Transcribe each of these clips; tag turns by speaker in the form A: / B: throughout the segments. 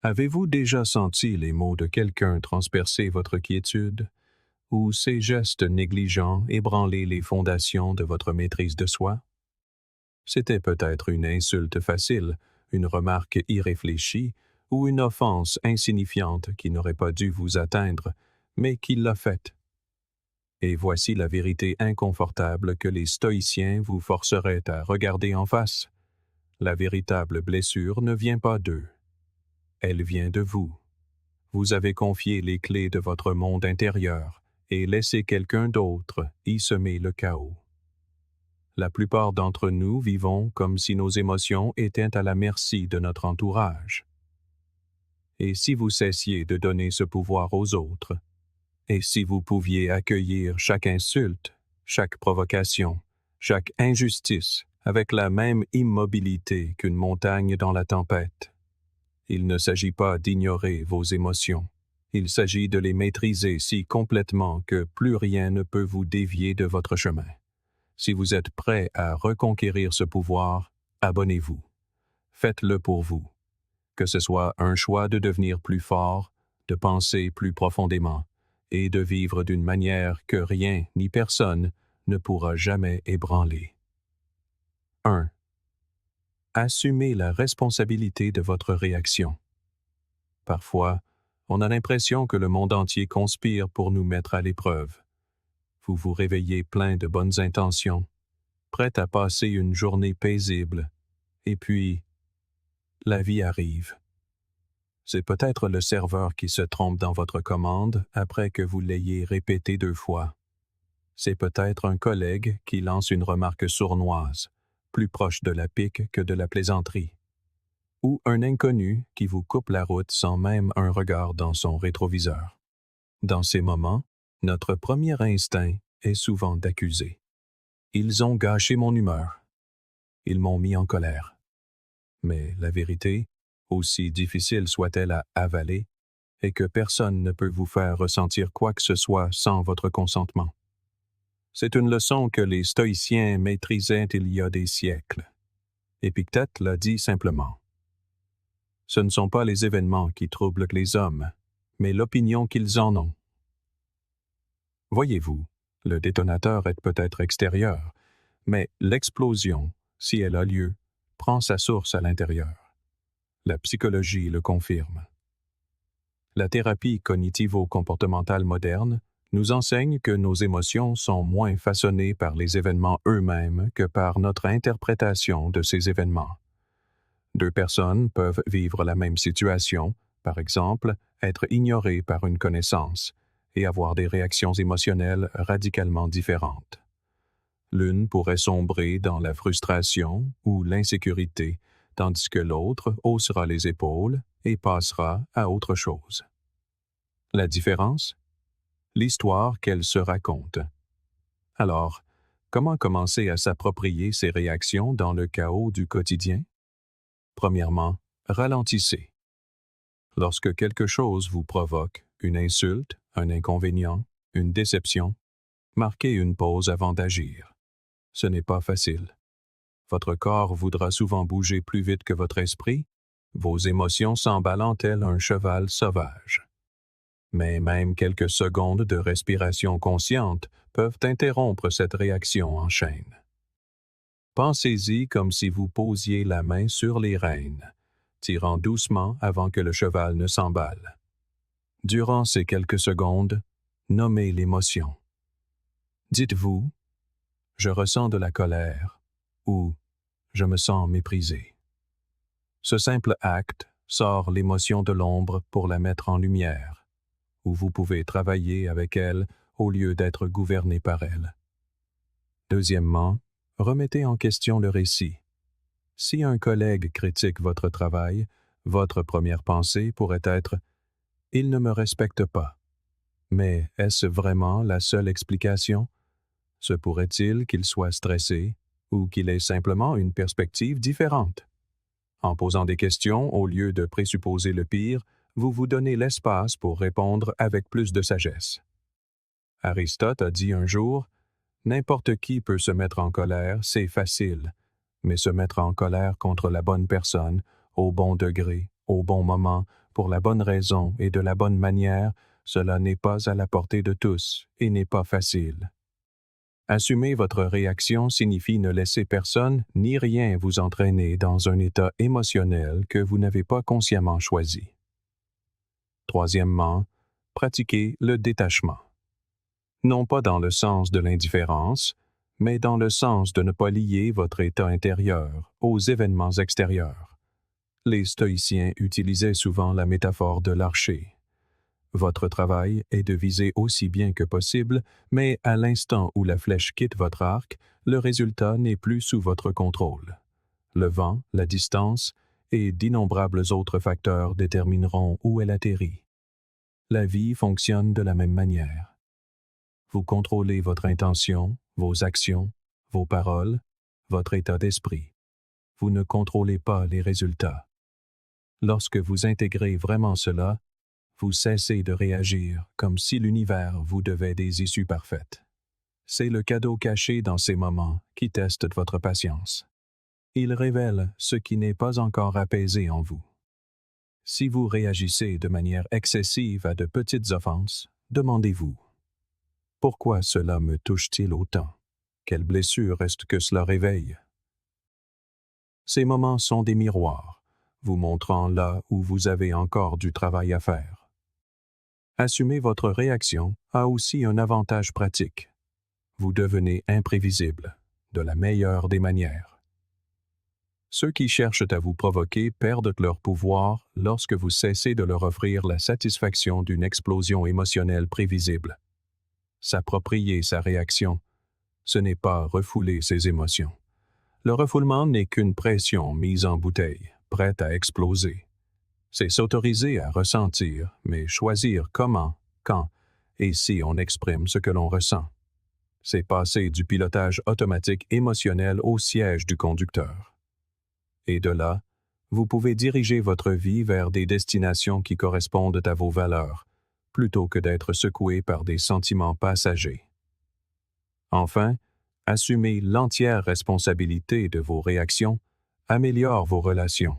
A: Avez-vous déjà senti les mots de quelqu'un transpercer votre quiétude, ou ses gestes négligents ébranler les fondations de votre maîtrise de soi? C'était peut-être une insulte facile, une remarque irréfléchie, ou une offense insignifiante qui n'aurait pas dû vous atteindre, mais qui l'a faite. Et voici la vérité inconfortable que les stoïciens vous forceraient à regarder en face. La véritable blessure ne vient pas d'eux. Elle vient de vous. Vous avez confié les clés de votre monde intérieur et laissé quelqu'un d'autre y semer le chaos. La plupart d'entre nous vivons comme si nos émotions étaient à la merci de notre entourage. Et si vous cessiez de donner ce pouvoir aux autres, et si vous pouviez accueillir chaque insulte, chaque provocation, chaque injustice avec la même immobilité qu'une montagne dans la tempête. Il ne s'agit pas d'ignorer vos émotions. Il s'agit de les maîtriser si complètement que plus rien ne peut vous dévier de votre chemin. Si vous êtes prêt à reconquérir ce pouvoir, abonnez-vous. Faites-le pour vous. Que ce soit un choix de devenir plus fort, de penser plus profondément et de vivre d'une manière que rien ni personne ne pourra jamais ébranler. 1. Assumez la responsabilité de votre réaction. Parfois, on a l'impression que le monde entier conspire pour nous mettre à l'épreuve. Vous vous réveillez plein de bonnes intentions, prêt à passer une journée paisible, et puis, la vie arrive. C'est peut-être le serveur qui se trompe dans votre commande après que vous l'ayez répété 2 fois. C'est peut-être un collègue qui lance une remarque sournoise, plus proche de la pique que de la plaisanterie. Ou un inconnu qui vous coupe la route sans même un regard dans son rétroviseur. Dans ces moments, notre premier instinct est souvent d'accuser. Ils ont gâché mon humeur. Ils m'ont mis en colère. Mais la vérité, aussi difficile soit-elle à avaler, est que personne ne peut vous faire ressentir quoi que ce soit sans votre consentement. C'est une leçon que les stoïciens maîtrisaient il y a des siècles. Épictète l'a dit simplement. Ce ne sont pas les événements qui troublent les hommes, mais l'opinion qu'ils en ont. Voyez-vous, le détonateur est peut-être extérieur, mais l'explosion, si elle a lieu, prend sa source à l'intérieur. La psychologie le confirme. La thérapie cognitivo-comportementale moderne nous enseigne que nos émotions sont moins façonnées par les événements eux-mêmes que par notre interprétation de ces événements. 2 personnes peuvent vivre la même situation, par exemple, être ignorées par une connaissance, et avoir des réactions émotionnelles radicalement différentes. L'une pourrait sombrer dans la frustration ou l'insécurité, tandis que l'autre haussera les épaules et passera à autre chose. La différence? L'histoire qu'elle se raconte. Alors, comment commencer à s'approprier ces réactions dans le chaos du quotidien? Premièrement, ralentissez. Lorsque quelque chose vous provoque, une insulte, un inconvénient, une déception, marquez une pause avant d'agir. Ce n'est pas facile. Votre corps voudra souvent bouger plus vite que votre esprit, vos émotions s'emballant tel un cheval sauvage. Mais même quelques secondes de respiration consciente peuvent interrompre cette réaction en chaîne. Pensez-y comme si vous posiez la main sur les rênes, tirant doucement avant que le cheval ne s'emballe. Durant ces quelques secondes, nommez l'émotion. Dites-vous « Je ressens de la colère » ou « Je me sens méprisé ». Ce simple acte sort l'émotion de l'ombre pour la mettre en lumière, où vous pouvez travailler avec elle au lieu d'être gouverné par elle. Deuxièmement, remettez en question le récit. Si un collègue critique votre travail, votre première pensée pourrait être « Il ne me respecte pas ». Mais est-ce vraiment la seule explication? Se pourrait-il qu'il soit stressé ou qu'il ait simplement une perspective différente? En posant des questions, au lieu de présupposer le pire, vous vous donnez l'espace pour répondre avec plus de sagesse. Aristote a dit un jour « N'importe qui peut se mettre en colère, c'est facile, mais se mettre en colère contre la bonne personne, au bon degré, au bon moment, pour la bonne raison et de la bonne manière, cela n'est pas à la portée de tous et n'est pas facile. Assumer votre réaction signifie ne laisser personne ni rien vous entraîner dans un état émotionnel que vous n'avez pas consciemment choisi. Troisièmement, pratiquez le détachement. Non pas dans le sens de l'indifférence, mais dans le sens de ne pas lier votre état intérieur aux événements extérieurs. Les stoïciens utilisaient souvent la métaphore de l'archer. Votre travail est de viser aussi bien que possible, mais à l'instant où la flèche quitte votre arc, le résultat n'est plus sous votre contrôle. Le vent, la distance et d'innombrables autres facteurs détermineront où elle atterrit. La vie fonctionne de la même manière. Vous contrôlez votre intention, vos actions, vos paroles, votre état d'esprit. Vous ne contrôlez pas les résultats. Lorsque vous intégrez vraiment cela, vous cessez de réagir comme si l'univers vous devait des issues parfaites. C'est le cadeau caché dans ces moments qui testent votre patience. Il révèle ce qui n'est pas encore apaisé en vous. Si vous réagissez de manière excessive à de petites offenses, demandez-vous: pourquoi cela me touche-t-il autant? Quelle blessure est-ce que cela réveille? Ces moments sont des miroirs, vous montrant là où vous avez encore du travail à faire. Assumer votre réaction a aussi un avantage pratique. Vous devenez imprévisible, de la meilleure des manières. Ceux qui cherchent à vous provoquer perdent leur pouvoir lorsque vous cessez de leur offrir la satisfaction d'une explosion émotionnelle prévisible. S'approprier sa réaction, ce n'est pas refouler ses émotions. Le refoulement n'est qu'une pression mise en bouteille, prête à exploser. C'est s'autoriser à ressentir, mais choisir comment, quand et si on exprime ce que l'on ressent. C'est passer du pilotage automatique émotionnel au siège du conducteur. Et de là, vous pouvez diriger votre vie vers des destinations qui correspondent à vos valeurs, plutôt que d'être secoué par des sentiments passagers. Enfin, assumer l'entière responsabilité de vos réactions améliore vos relations.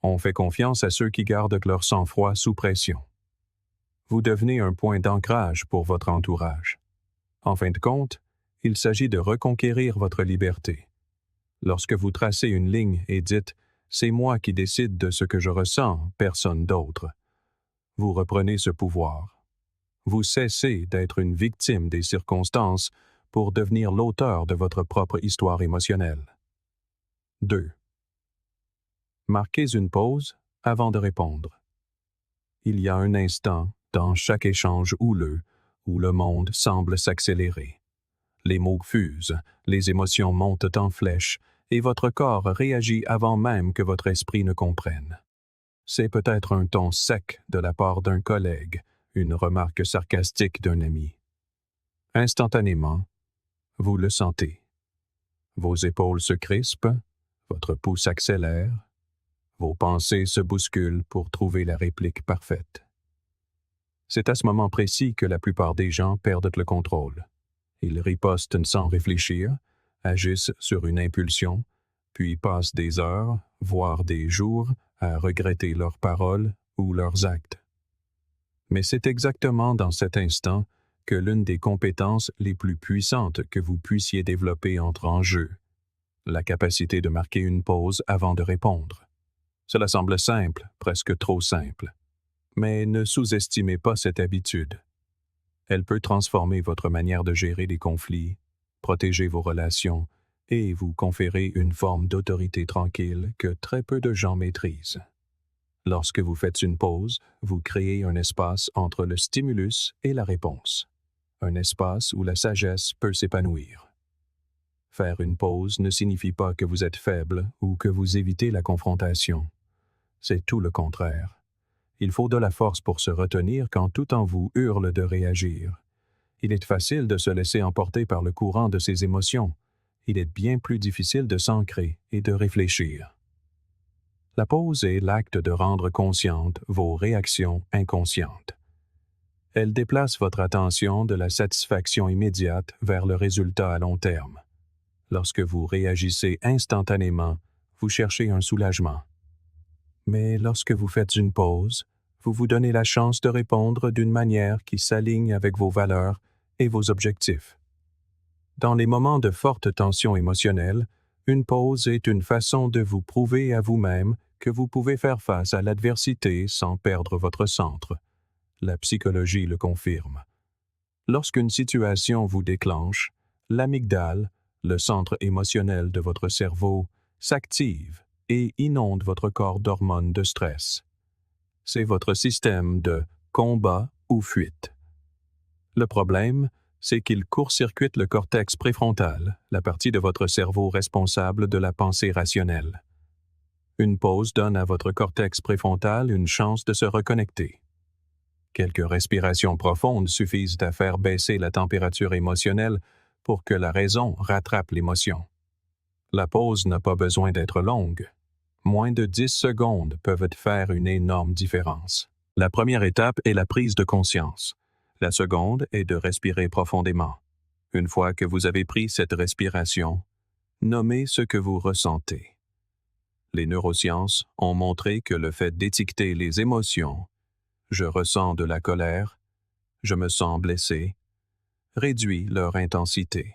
A: On fait confiance à ceux qui gardent leur sang-froid sous pression. Vous devenez un point d'ancrage pour votre entourage. En fin de compte, il s'agit de reconquérir votre liberté. Lorsque vous tracez une ligne et dites « c'est moi qui décide de ce que je ressens, personne d'autre », vous reprenez ce pouvoir. Vous cessez d'être une victime des circonstances pour devenir l'auteur de votre propre histoire émotionnelle. 2. Marquez une pause avant de répondre. Il y a un instant, dans chaque échange houleux, où le monde semble s'accélérer. Les mots fusent, les émotions montent en flèche, et votre corps réagit avant même que votre esprit ne comprenne. C'est peut-être un ton sec de la part d'un collègue, une remarque sarcastique d'un ami. Instantanément, vous le sentez. Vos épaules se crispent, votre pouls s'accélère, vos pensées se bousculent pour trouver la réplique parfaite. C'est à ce moment précis que la plupart des gens perdent le contrôle. Ils ripostent sans réfléchir, agissent sur une impulsion, puis passent des heures, voire des jours, à regretter leurs paroles ou leurs actes. Mais c'est exactement dans cet instant que l'une des compétences les plus puissantes que vous puissiez développer entre en jeu, la capacité de marquer une pause avant de répondre. Cela semble simple, presque trop simple. Mais ne sous-estimez pas cette habitude. Elle peut transformer votre manière de gérer les conflits, protéger vos relations et vous conférer une forme d'autorité tranquille que très peu de gens maîtrisent. Lorsque vous faites une pause, vous créez un espace entre le stimulus et la réponse. Un espace où la sagesse peut s'épanouir. Faire une pause ne signifie pas que vous êtes faible ou que vous évitez la confrontation. C'est tout le contraire. Il faut de la force pour se retenir quand tout en vous hurle de réagir. Il est facile de se laisser emporter par le courant de ses émotions. Il est bien plus difficile de s'ancrer et de réfléchir. La pause est l'acte de rendre conscientes vos réactions inconscientes. Elle déplace votre attention de la satisfaction immédiate vers le résultat à long terme. Lorsque vous réagissez instantanément, vous cherchez un soulagement. Mais lorsque vous faites une pause, vous vous donnez la chance de répondre d'une manière qui s'aligne avec vos valeurs et vos objectifs. Dans les moments de forte tension émotionnelle, une pause est une façon de vous prouver à vous-même que vous pouvez faire face à l'adversité sans perdre votre centre. La psychologie le confirme. Lorsqu'une situation vous déclenche, l'amygdale, le centre émotionnel de votre cerveau, s'active et inonde votre corps d'hormones de stress. C'est votre système de combat ou fuite. Le problème, c'est qu'il court-circuite le cortex préfrontal, la partie de votre cerveau responsable de la pensée rationnelle. Une pause donne à votre cortex préfrontal une chance de se reconnecter. Quelques respirations profondes suffisent à faire baisser la température émotionnelle pour que la raison rattrape l'émotion. La pause n'a pas besoin d'être longue. Moins de 10 secondes peuvent faire une énorme différence. La première étape est la prise de conscience. La seconde est de respirer profondément. Une fois que vous avez pris cette respiration, nommez ce que vous ressentez. Les neurosciences ont montré que le fait d'étiqueter les émotions, je ressens de la colère, je me sens blessé, réduit leur intensité.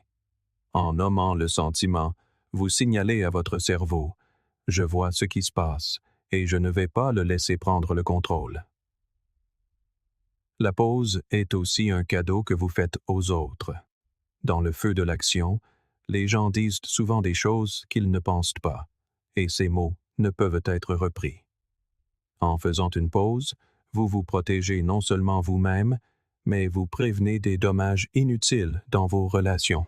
A: En nommant le sentiment, vous signalez à votre cerveau, je vois ce qui se passe et je ne vais pas le laisser prendre le contrôle. La pause est aussi un cadeau que vous faites aux autres. Dans le feu de l'action, les gens disent souvent des choses qu'ils ne pensent pas, et ces mots ne peuvent être repris. En faisant une pause, vous vous protégez non seulement vous-même, mais vous prévenez des dommages inutiles dans vos relations.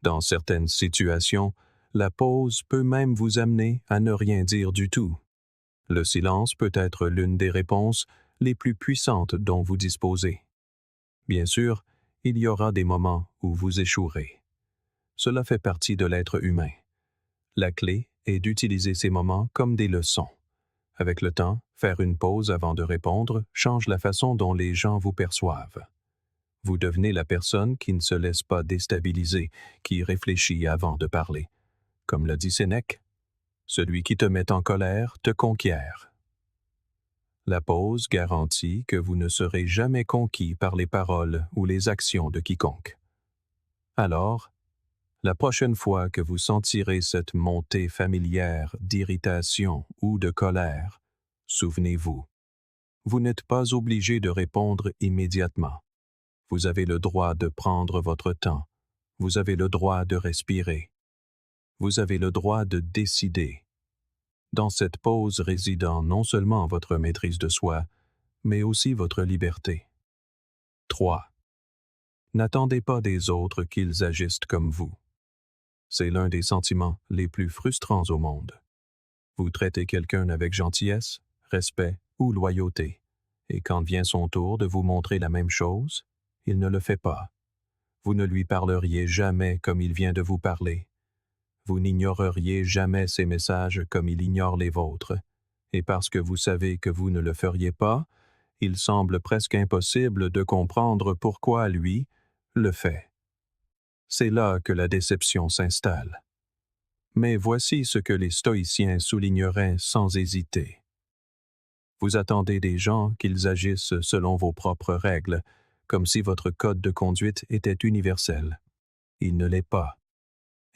A: Dans certaines situations, la pause peut même vous amener à ne rien dire du tout. Le silence peut être l'une des réponses les plus puissantes dont vous disposez. Bien sûr, il y aura des moments où vous échouerez. Cela fait partie de l'être humain. La clé est d'utiliser ces moments comme des leçons. Avec le temps, faire une pause avant de répondre change la façon dont les gens vous perçoivent. Vous devenez la personne qui ne se laisse pas déstabiliser, qui réfléchit avant de parler. Comme l'a dit Sénèque, « Celui qui te met en colère te conquiert ». La pause garantit que vous ne serez jamais conquis par les paroles ou les actions de quiconque. Alors, la prochaine fois que vous sentirez cette montée familière d'irritation ou de colère, souvenez-vous, vous n'êtes pas obligé de répondre immédiatement. Vous avez le droit de prendre votre temps. Vous avez le droit de respirer. Vous avez le droit de décider. Dans cette pause résidant non seulement votre maîtrise de soi, mais aussi votre liberté. 3. N'attendez pas des autres qu'ils agissent comme vous. C'est l'un des sentiments les plus frustrants au monde. Vous traitez quelqu'un avec gentillesse, respect ou loyauté, et quand vient son tour de vous montrer la même chose, il ne le fait pas. Vous ne lui parleriez jamais comme il vient de vous parler. Vous n'ignoreriez jamais ses messages comme il ignore les vôtres, et parce que vous savez que vous ne le feriez pas, il semble presque impossible de comprendre pourquoi lui le fait. C'est là que la déception s'installe. Mais voici ce que les stoïciens souligneraient sans hésiter. Vous attendez des gens qu'ils agissent selon vos propres règles, comme si votre code de conduite était universel. Il ne l'est pas.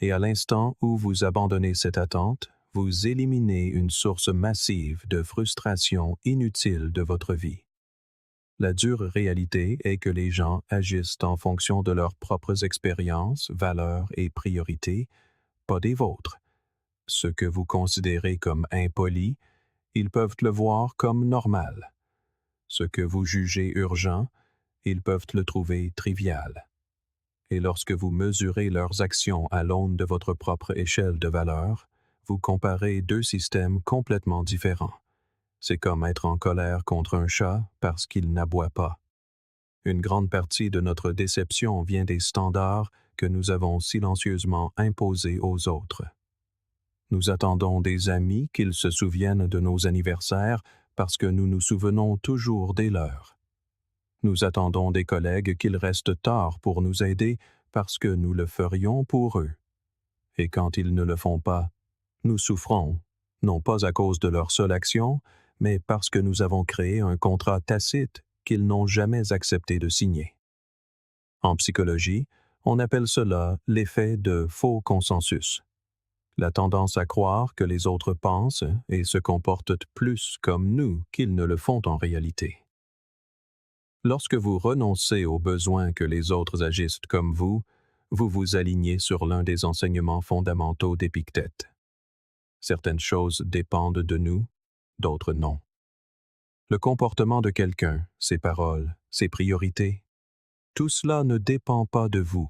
A: Et à l'instant où vous abandonnez cette attente, vous éliminez une source massive de frustration inutile de votre vie. La dure réalité est que les gens agissent en fonction de leurs propres expériences, valeurs et priorités, pas des vôtres. Ce que vous considérez comme impoli, ils peuvent le voir comme normal. Ce que vous jugez urgent, ils peuvent le trouver trivial. Et lorsque vous mesurez leurs actions à l'aune de votre propre échelle de valeur, vous comparez deux systèmes complètement différents. C'est comme être en colère contre un chat parce qu'il n'aboie pas. Une grande partie de notre déception vient des standards que nous avons silencieusement imposés aux autres. Nous attendons des amis qu'ils se souviennent de nos anniversaires parce que nous nous souvenons toujours des leurs. Nous attendons des collègues qu'ils restent tard pour nous aider parce que nous le ferions pour eux. Et quand ils ne le font pas, nous souffrons non pas à cause de leur seule action, mais parce que nous avons créé un contrat tacite qu'ils n'ont jamais accepté de signer. En psychologie, on appelle cela l'effet de faux consensus. La tendance à croire que les autres pensent et se comportent plus comme nous qu'ils ne le font en réalité. Lorsque vous renoncez au besoin que les autres agissent comme vous vous alignez sur l'un des enseignements fondamentaux d'Épictète. Certaines choses dépendent de nous, d'autres non. Le comportement de quelqu'un, ses paroles, ses priorités, tout cela ne dépend pas de vous.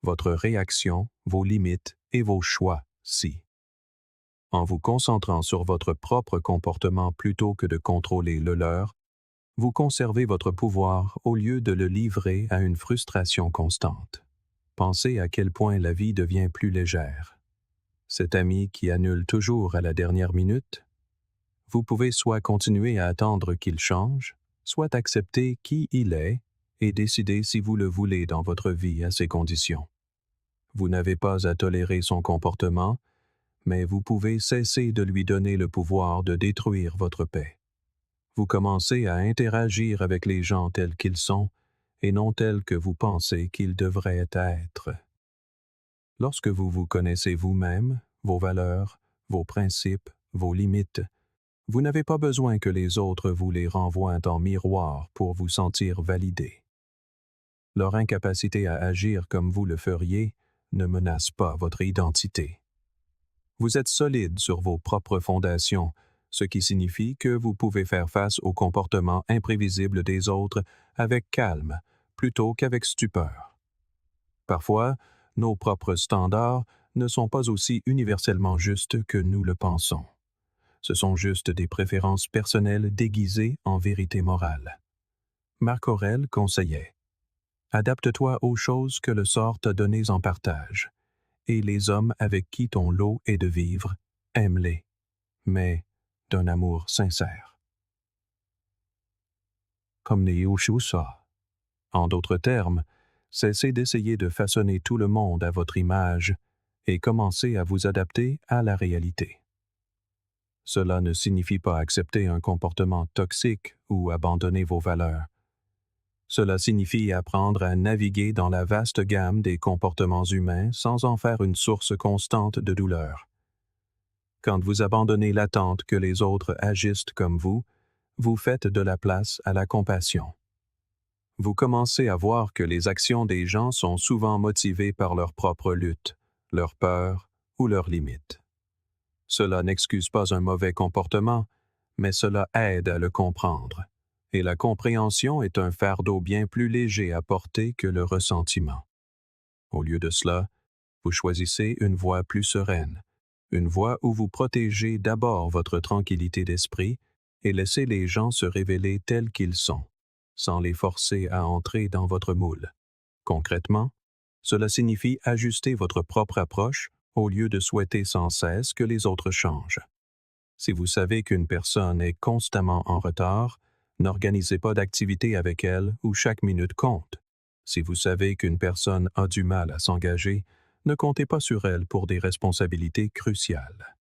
A: Votre réaction, vos limites et vos choix, si. En vous concentrant sur votre propre comportement plutôt que de contrôler le leur, vous conservez votre pouvoir au lieu de le livrer à une frustration constante. Pensez à quel point la vie devient plus légère. Cet ami qui annule toujours à la dernière minute, vous pouvez soit continuer à attendre qu'il change, soit accepter qui il est et décider si vous le voulez dans votre vie à ces conditions. Vous n'avez pas à tolérer son comportement, mais vous pouvez cesser de lui donner le pouvoir de détruire votre paix. Vous commencez à interagir avec les gens tels qu'ils sont et non tels que vous pensez qu'ils devraient être. Lorsque vous vous connaissez vous-même, vos valeurs, vos principes, vos limites, vous n'avez pas besoin que les autres vous les renvoient en miroir pour vous sentir validé. Leur incapacité à agir comme vous le feriez ne menace pas votre identité. Vous êtes solide sur vos propres fondations, ce qui signifie que vous pouvez faire face aux comportements imprévisibles des autres avec calme plutôt qu'avec stupeur. Parfois, nos propres standards ne sont pas aussi universellement justes que nous le pensons. Ce sont juste des préférences personnelles déguisées en vérité morale. Marc Aurèle conseillait « Adapte-toi aux choses que le sort t'a données en partage, et les hommes avec qui ton lot est de vivre, aime-les, mais d'un amour sincère. » Comme Neushusa. En d'autres termes, cessez d'essayer de façonner tout le monde à votre image et commencez à vous adapter à la réalité. Cela ne signifie pas accepter un comportement toxique ou abandonner vos valeurs. Cela signifie apprendre à naviguer dans la vaste gamme des comportements humains sans en faire une source constante de douleur. Quand vous abandonnez l'attente que les autres agissent comme vous faites de la place à la compassion. Vous commencez à voir que les actions des gens sont souvent motivées par leur propre lutte, leur peur ou leurs limites. Cela n'excuse pas un mauvais comportement, mais cela aide à le comprendre. Et la compréhension est un fardeau bien plus léger à porter que le ressentiment. Au lieu de cela, vous choisissez une voie plus sereine, une voie où vous protégez d'abord votre tranquillité d'esprit et laissez les gens se révéler tels qu'ils sont, sans les forcer à entrer dans votre moule. Concrètement, cela signifie ajuster votre propre approche au lieu de souhaiter sans cesse que les autres changent. Si vous savez qu'une personne est constamment en retard, n'organisez pas d'activité avec elle où chaque minute compte. Si vous savez qu'une personne a du mal à s'engager, ne comptez pas sur elle pour des responsabilités cruciales.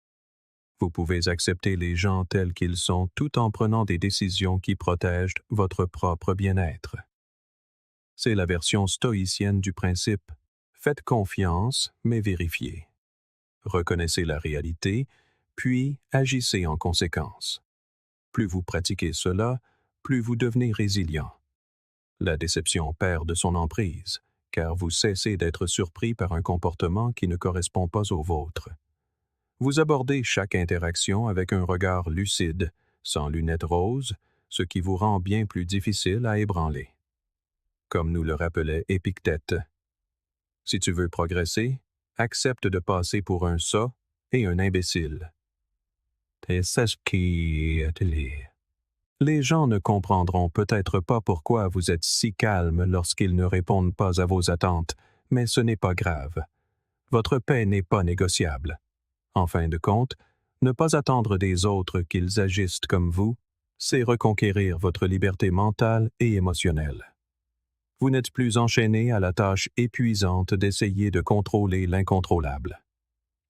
A: Vous pouvez accepter les gens tels qu'ils sont tout en prenant des décisions qui protègent votre propre bien-être. C'est la version stoïcienne du principe « faites confiance, mais vérifiez ». Reconnaissez la réalité, puis agissez en conséquence. Plus vous pratiquez cela, plus vous devenez résilient. La déception perd de son emprise, car vous cessez d'être surpris par un comportement qui ne correspond pas au vôtre. Vous abordez chaque interaction avec un regard lucide, sans lunettes roses, ce qui vous rend bien plus difficile à ébranler. Comme nous le rappelait Épictète, « Si tu veux progresser, accepte de passer pour un sot et un imbécile. » Les gens ne comprendront peut-être pas pourquoi vous êtes si calme lorsqu'ils ne répondent pas à vos attentes, mais ce n'est pas grave. Votre paix n'est pas négociable. En fin de compte, ne pas attendre des autres qu'ils agissent comme vous, c'est reconquérir votre liberté mentale et émotionnelle. Vous n'êtes plus enchaîné à la tâche épuisante d'essayer de contrôler l'incontrôlable.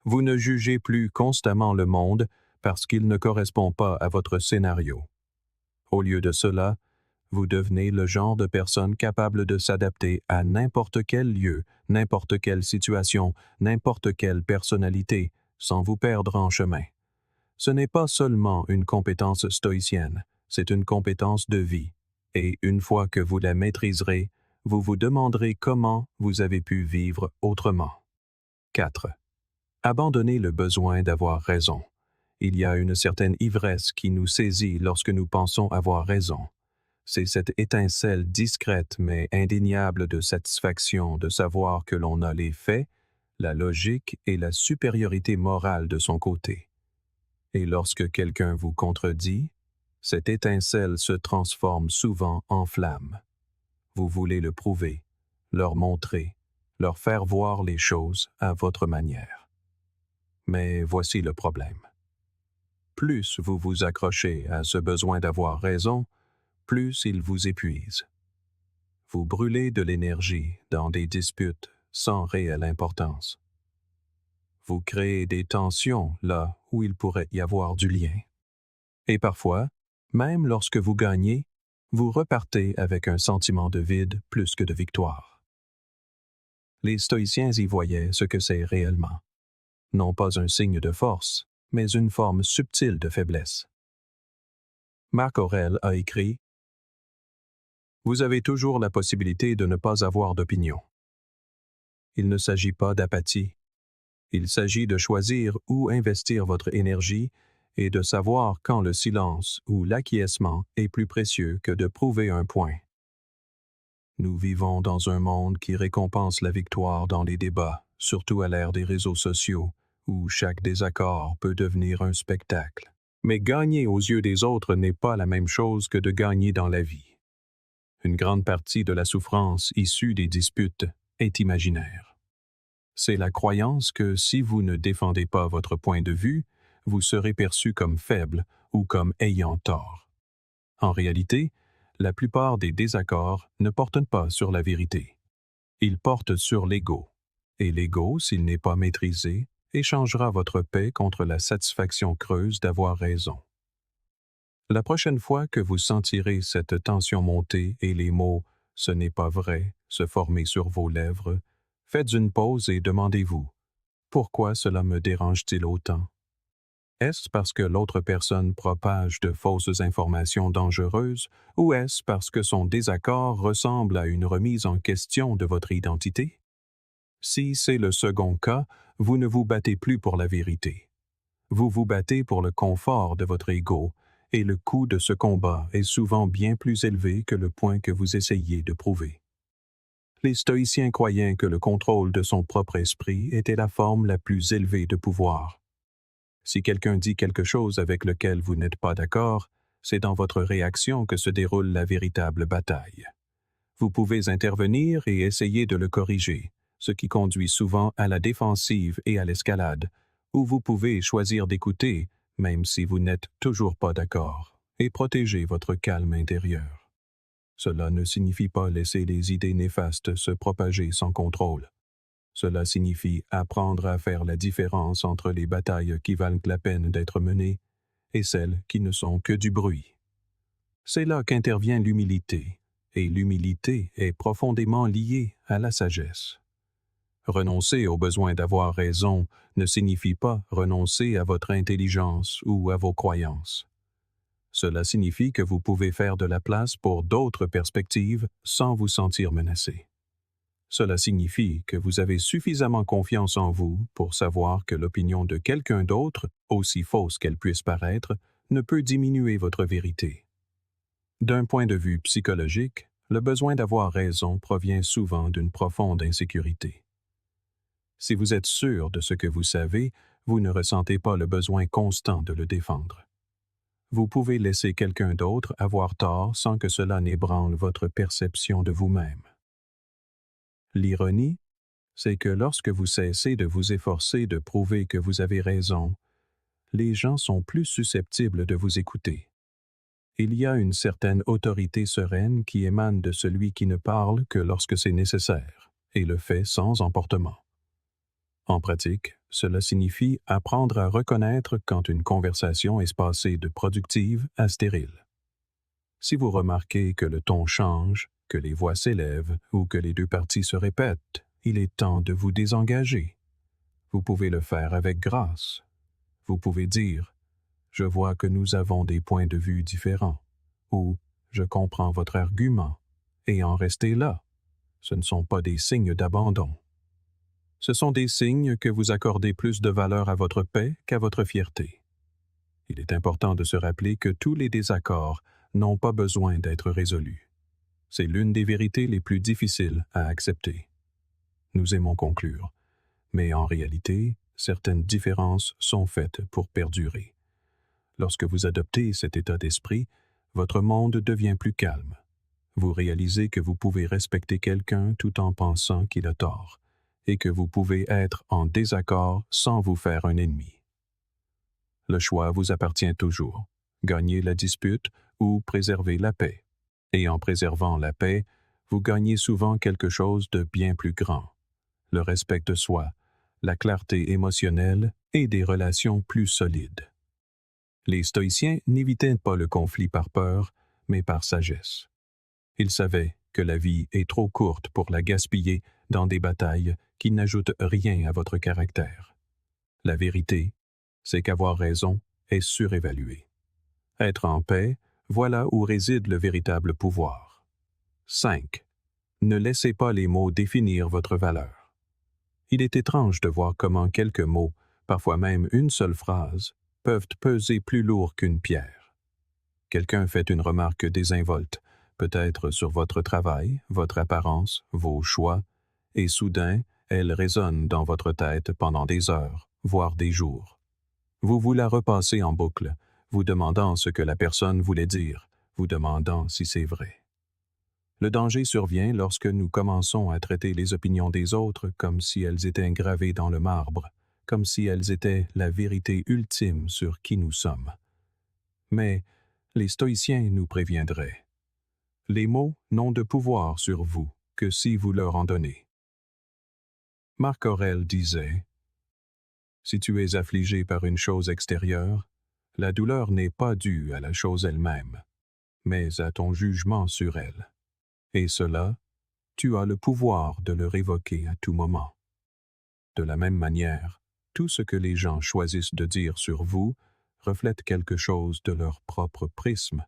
A: Vous ne jugez plus constamment le monde parce qu'il ne correspond pas à votre scénario. Au lieu de cela, vous devenez le genre de personne capable de s'adapter à n'importe quel lieu, n'importe quelle situation, n'importe quelle personnalité, sans vous perdre en chemin. Ce n'est pas seulement une compétence stoïcienne, c'est une compétence de vie. Et une fois que vous la maîtriserez, vous vous demanderez comment vous avez pu vivre autrement. 4. Abandonnez le besoin d'avoir raison. Il y a une certaine ivresse qui nous saisit lorsque nous pensons avoir raison. C'est cette étincelle discrète mais indéniable de satisfaction de savoir que l'on a les faits, la logique et la supériorité morale de son côté. Et lorsque quelqu'un vous contredit, cette étincelle se transforme souvent en flamme. Vous voulez le prouver, leur montrer, leur faire voir les choses à votre manière. Mais voici le problème. Plus vous vous accrochez à ce besoin d'avoir raison, plus il vous épuise. Vous brûlez de l'énergie dans des disputes sans réelle importance. Vous créez des tensions là où il pourrait y avoir du lien. Et parfois, même lorsque vous gagnez, vous repartez avec un sentiment de vide plus que de victoire. Les stoïciens y voyaient ce que c'est réellement. Non pas un signe de force, mais une forme subtile de faiblesse. Marc Aurèle a écrit « Vous avez toujours la possibilité de ne pas avoir d'opinion. Il ne s'agit pas d'apathie. Il s'agit de choisir où investir votre énergie et de savoir quand le silence ou l'acquiescement est plus précieux que de prouver un point. Nous vivons dans un monde qui récompense la victoire dans les débats, surtout à l'ère des réseaux sociaux, où chaque désaccord peut devenir un spectacle. Mais gagner aux yeux des autres n'est pas la même chose que de gagner dans la vie. Une grande partie de la souffrance issue des disputes est imaginaire. C'est la croyance que si vous ne défendez pas votre point de vue, vous serez perçu comme faible ou comme ayant tort. En réalité, la plupart des désaccords ne portent pas sur la vérité. Ils portent sur l'ego. Et l'ego, s'il n'est pas maîtrisé, échangera votre paix contre la satisfaction creuse d'avoir raison. La prochaine fois que vous sentirez cette tension monter et les mots « ce n'est pas vrai » se former sur vos lèvres, faites une pause et demandez-vous « Pourquoi cela me dérange-t-il autant ?» Est-ce parce que l'autre personne propage de fausses informations dangereuses ou est-ce parce que son désaccord ressemble à une remise en question de votre identité? Si c'est le second cas, vous ne vous battez plus pour la vérité. Vous vous battez pour le confort de votre ego, et le coût de ce combat est souvent bien plus élevé que le point que vous essayez de prouver. Les stoïciens croyaient que le contrôle de son propre esprit était la forme la plus élevée de pouvoir. Si quelqu'un dit quelque chose avec lequel vous n'êtes pas d'accord, c'est dans votre réaction que se déroule la véritable bataille. Vous pouvez intervenir et essayer de le corriger, ce qui conduit souvent à la défensive et à l'escalade, ou vous pouvez choisir d'écouter, même si vous n'êtes toujours pas d'accord, et protéger votre calme intérieur. Cela ne signifie pas laisser les idées néfastes se propager sans contrôle. Cela signifie apprendre à faire la différence entre les batailles qui valent la peine d'être menées et celles qui ne sont que du bruit. C'est là qu'intervient l'humilité, et l'humilité est profondément liée à la sagesse. Renoncer au besoin d'avoir raison ne signifie pas renoncer à votre intelligence ou à vos croyances. Cela signifie que vous pouvez faire de la place pour d'autres perspectives sans vous sentir menacé. Cela signifie que vous avez suffisamment confiance en vous pour savoir que l'opinion de quelqu'un d'autre, aussi fausse qu'elle puisse paraître, ne peut diminuer votre vérité. D'un point de vue psychologique, le besoin d'avoir raison provient souvent d'une profonde insécurité. Si vous êtes sûr de ce que vous savez, vous ne ressentez pas le besoin constant de le défendre. Vous pouvez laisser quelqu'un d'autre avoir tort sans que cela n'ébranle votre perception de vous-même. L'ironie, c'est que lorsque vous cessez de vous efforcer de prouver que vous avez raison, les gens sont plus susceptibles de vous écouter. Il y a une certaine autorité sereine qui émane de celui qui ne parle que lorsque c'est nécessaire, et le fait sans emportement. En pratique, cela signifie apprendre à reconnaître quand une conversation est passée de productive à stérile. Si vous remarquez que le ton change, que les voix s'élèvent ou que les deux parties se répètent, il est temps de vous désengager. Vous pouvez le faire avec grâce. Vous pouvez dire « Je vois que nous avons des points de vue différents » ou « Je comprends votre argument » et en rester là. Ce ne sont pas des signes d'abandon. Ce sont des signes que vous accordez plus de valeur à votre paix qu'à votre fierté. Il est important de se rappeler que tous les désaccords n'ont pas besoin d'être résolus. C'est l'une des vérités les plus difficiles à accepter. Nous aimons conclure, mais en réalité, certaines différences sont faites pour perdurer. Lorsque vous adoptez cet état d'esprit, votre monde devient plus calme. Vous réalisez que vous pouvez respecter quelqu'un tout en pensant qu'il a tort, et que vous pouvez être en désaccord sans vous faire un ennemi. Le choix vous appartient toujours, gagner la dispute ou préserver la paix. Et en préservant la paix, vous gagnez souvent quelque chose de bien plus grand, le respect de soi, la clarté émotionnelle et des relations plus solides. Les stoïciens n'évitaient pas le conflit par peur, mais par sagesse. Ils savaient que la vie est trop courte pour la gaspiller dans des batailles qui n'ajoutent rien à votre caractère. La vérité, c'est qu'avoir raison est surévalué. Être en paix, voilà où réside le véritable pouvoir. 5. Ne laissez pas les mots définir votre valeur. Il est étrange de voir comment quelques mots, parfois même une seule phrase, peuvent peser plus lourd qu'une pierre. Quelqu'un fait une remarque désinvolte, peut-être sur votre travail, votre apparence, vos choix, et soudain, elle résonne dans votre tête pendant des heures, voire des jours. Vous vous la repassez en boucle, vous demandant ce que la personne voulait dire, vous demandant si c'est vrai. Le danger survient lorsque nous commençons à traiter les opinions des autres comme si elles étaient gravées dans le marbre, comme si elles étaient la vérité ultime sur qui nous sommes. Mais les stoïciens nous préviendraient. Les mots n'ont de pouvoir sur vous que si vous leur en donnez. Marc Aurèle disait « Si tu es affligé par une chose extérieure, la douleur n'est pas due à la chose elle-même, mais à ton jugement sur elle. Et cela, tu as le pouvoir de le révoquer à tout moment. » De la même manière, tout ce que les gens choisissent de dire sur vous reflète quelque chose de leur propre prisme,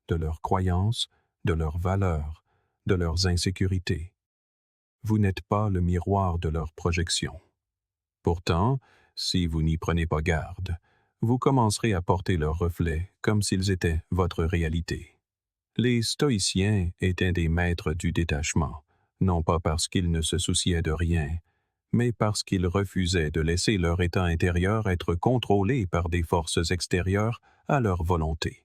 A: de leurs croyances, de leurs valeurs, de leurs insécurités. Vous n'êtes pas le miroir de leurs projections. Pourtant, si vous n'y prenez pas garde, vous commencerez à porter leurs reflets comme s'ils étaient votre réalité. Les stoïciens étaient des maîtres du détachement, non pas parce qu'ils ne se souciaient de rien, mais parce qu'ils refusaient de laisser leur état intérieur être contrôlé par des forces extérieures à leur volonté.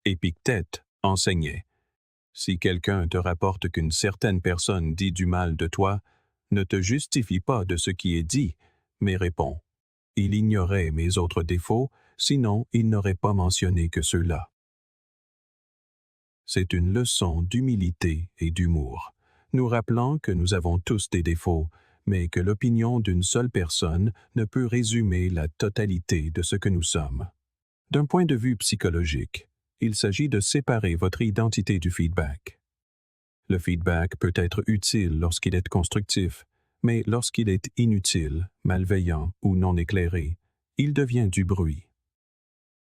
A: Épictète enseignait « Si quelqu'un te rapporte qu'une certaine personne dit du mal de toi, ne te justifie pas de ce qui est dit, mais réponds « Il ignorait mes autres défauts, sinon il n'aurait pas mentionné que ceux-là. » C'est une leçon d'humilité et d'humour, nous rappelant que nous avons tous des défauts, mais que l'opinion d'une seule personne ne peut résumer la totalité de ce que nous sommes. D'un point de vue psychologique, il s'agit de séparer votre identité du feedback. Le feedback peut être utile lorsqu'il est constructif, mais lorsqu'il est inutile, malveillant ou non éclairé, il devient du bruit.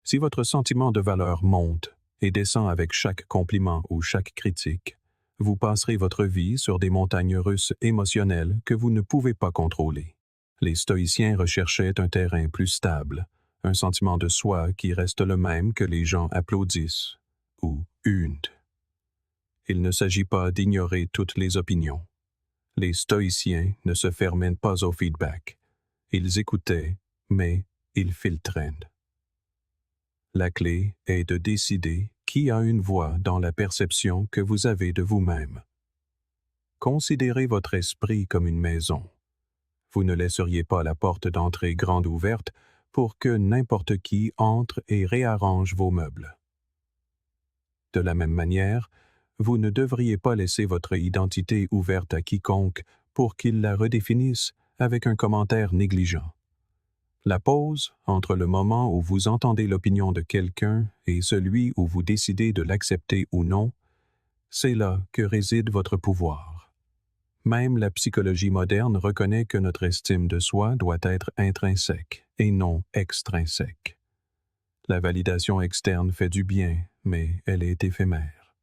A: Si votre sentiment de valeur monte et descend avec chaque compliment ou chaque critique, vous passerez votre vie sur des montagnes russes émotionnelles que vous ne pouvez pas contrôler. Les stoïciens recherchaient un terrain plus stable, un sentiment de soi qui reste le même que les gens applaudissent ou hundent. Il ne s'agit pas d'ignorer toutes les opinions. Les stoïciens ne se fermaient pas au feedback. Ils écoutaient, mais ils filtraient. La clé est de décider qui a une voix dans la perception que vous avez de vous-même. Considérez votre esprit comme une maison. Vous ne laisseriez pas la porte d'entrée grande ouverte pour que n'importe qui entre et réarrange vos meubles. De la même manière, vous ne devriez pas laisser votre identité ouverte à quiconque pour qu'il la redéfinisse avec un commentaire négligent. La pause entre le moment où vous entendez l'opinion de quelqu'un et celui où vous décidez de l'accepter ou non, c'est là que réside votre pouvoir. Même la psychologie moderne reconnaît que notre estime de soi doit être intrinsèque et non extrinsèque. La validation externe fait du bien, mais elle est éphémère.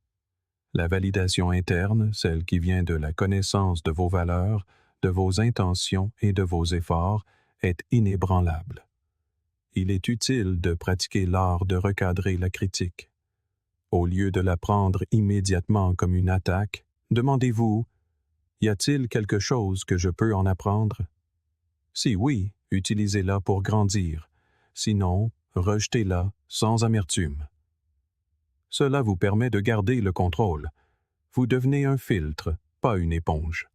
A: La validation interne, celle qui vient de la connaissance de vos valeurs, de vos intentions et de vos efforts, est inébranlable. Il est utile de pratiquer l'art de recadrer la critique. Au lieu de la prendre immédiatement comme une attaque, demandez-vous: y a-t-il quelque chose que je peux en apprendre? Si oui, utilisez-la pour grandir. Sinon, rejetez-la sans amertume. Cela vous permet de garder le contrôle. Vous devenez un filtre, pas une éponge.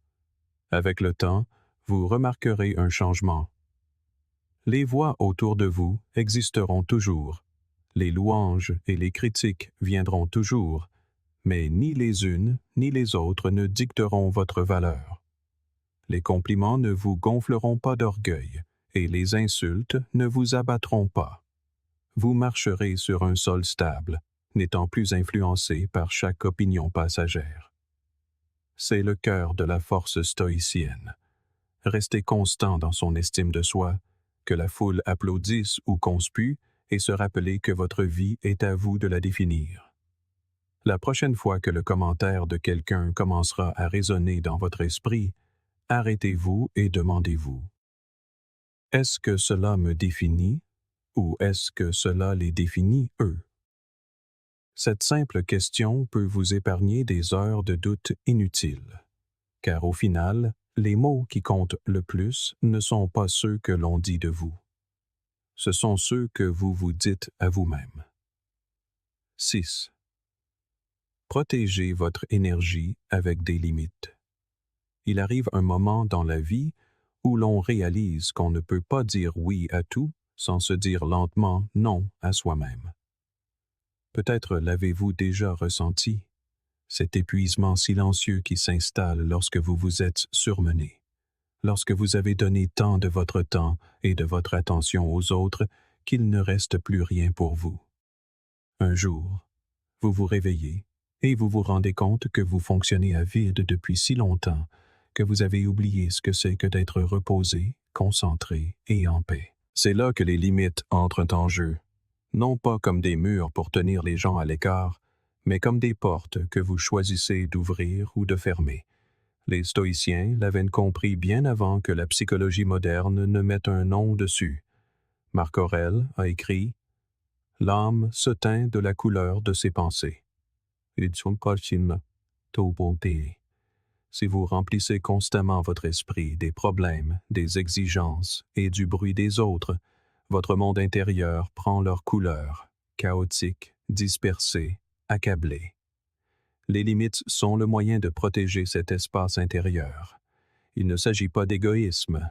A: Avec le temps, vous remarquerez un changement. Les voix autour de vous existeront toujours. Les louanges et les critiques viendront toujours, mais ni les unes ni les autres ne dicteront votre valeur. Les compliments ne vous gonfleront pas d'orgueil, et les insultes ne vous abattront pas. Vous marcherez sur un sol stable, n'étant plus influencé par chaque opinion passagère. C'est le cœur de la force stoïcienne. Rester constant dans son estime de soi, que la foule applaudisse ou conspue, et se rappeler que votre vie est à vous de la définir. La prochaine fois que le commentaire de quelqu'un commencera à résonner dans votre esprit, arrêtez-vous et demandez-vous: est-ce que cela me définit ou est-ce que cela les définit eux? Cette simple question peut vous épargner des heures de doute inutiles, car au final, les mots qui comptent le plus ne sont pas ceux que l'on dit de vous. Ce sont ceux que vous vous dites à vous-même. 6. Protégez votre énergie avec des limites. Il arrive un moment dans la vie où l'on réalise qu'on ne peut pas dire oui à tout sans se dire lentement non à soi-même. Peut-être l'avez-vous déjà ressenti, cet épuisement silencieux qui s'installe lorsque vous vous êtes surmené, lorsque vous avez donné tant de votre temps et de votre attention aux autres qu'il ne reste plus rien pour vous. Un jour, vous vous réveillez et vous vous rendez compte que vous fonctionnez à vide depuis si longtemps que vous avez oublié ce que c'est que d'être reposé, concentré et en paix. C'est là que les limites entrent en jeu, non pas comme des murs pour tenir les gens à l'écart, mais comme des portes que vous choisissez d'ouvrir ou de fermer. Les stoïciens l'avaient compris bien avant que la psychologie moderne ne mette un nom dessus. Marc Aurèle a écrit: « L'âme se teint de la couleur de ses pensées. » Si vous remplissez constamment votre esprit des problèmes, des exigences et du bruit des autres, votre monde intérieur prend leur couleur, chaotique, dispersé, accablé. Les limites sont le moyen de protéger cet espace intérieur. Il ne s'agit pas d'égoïsme,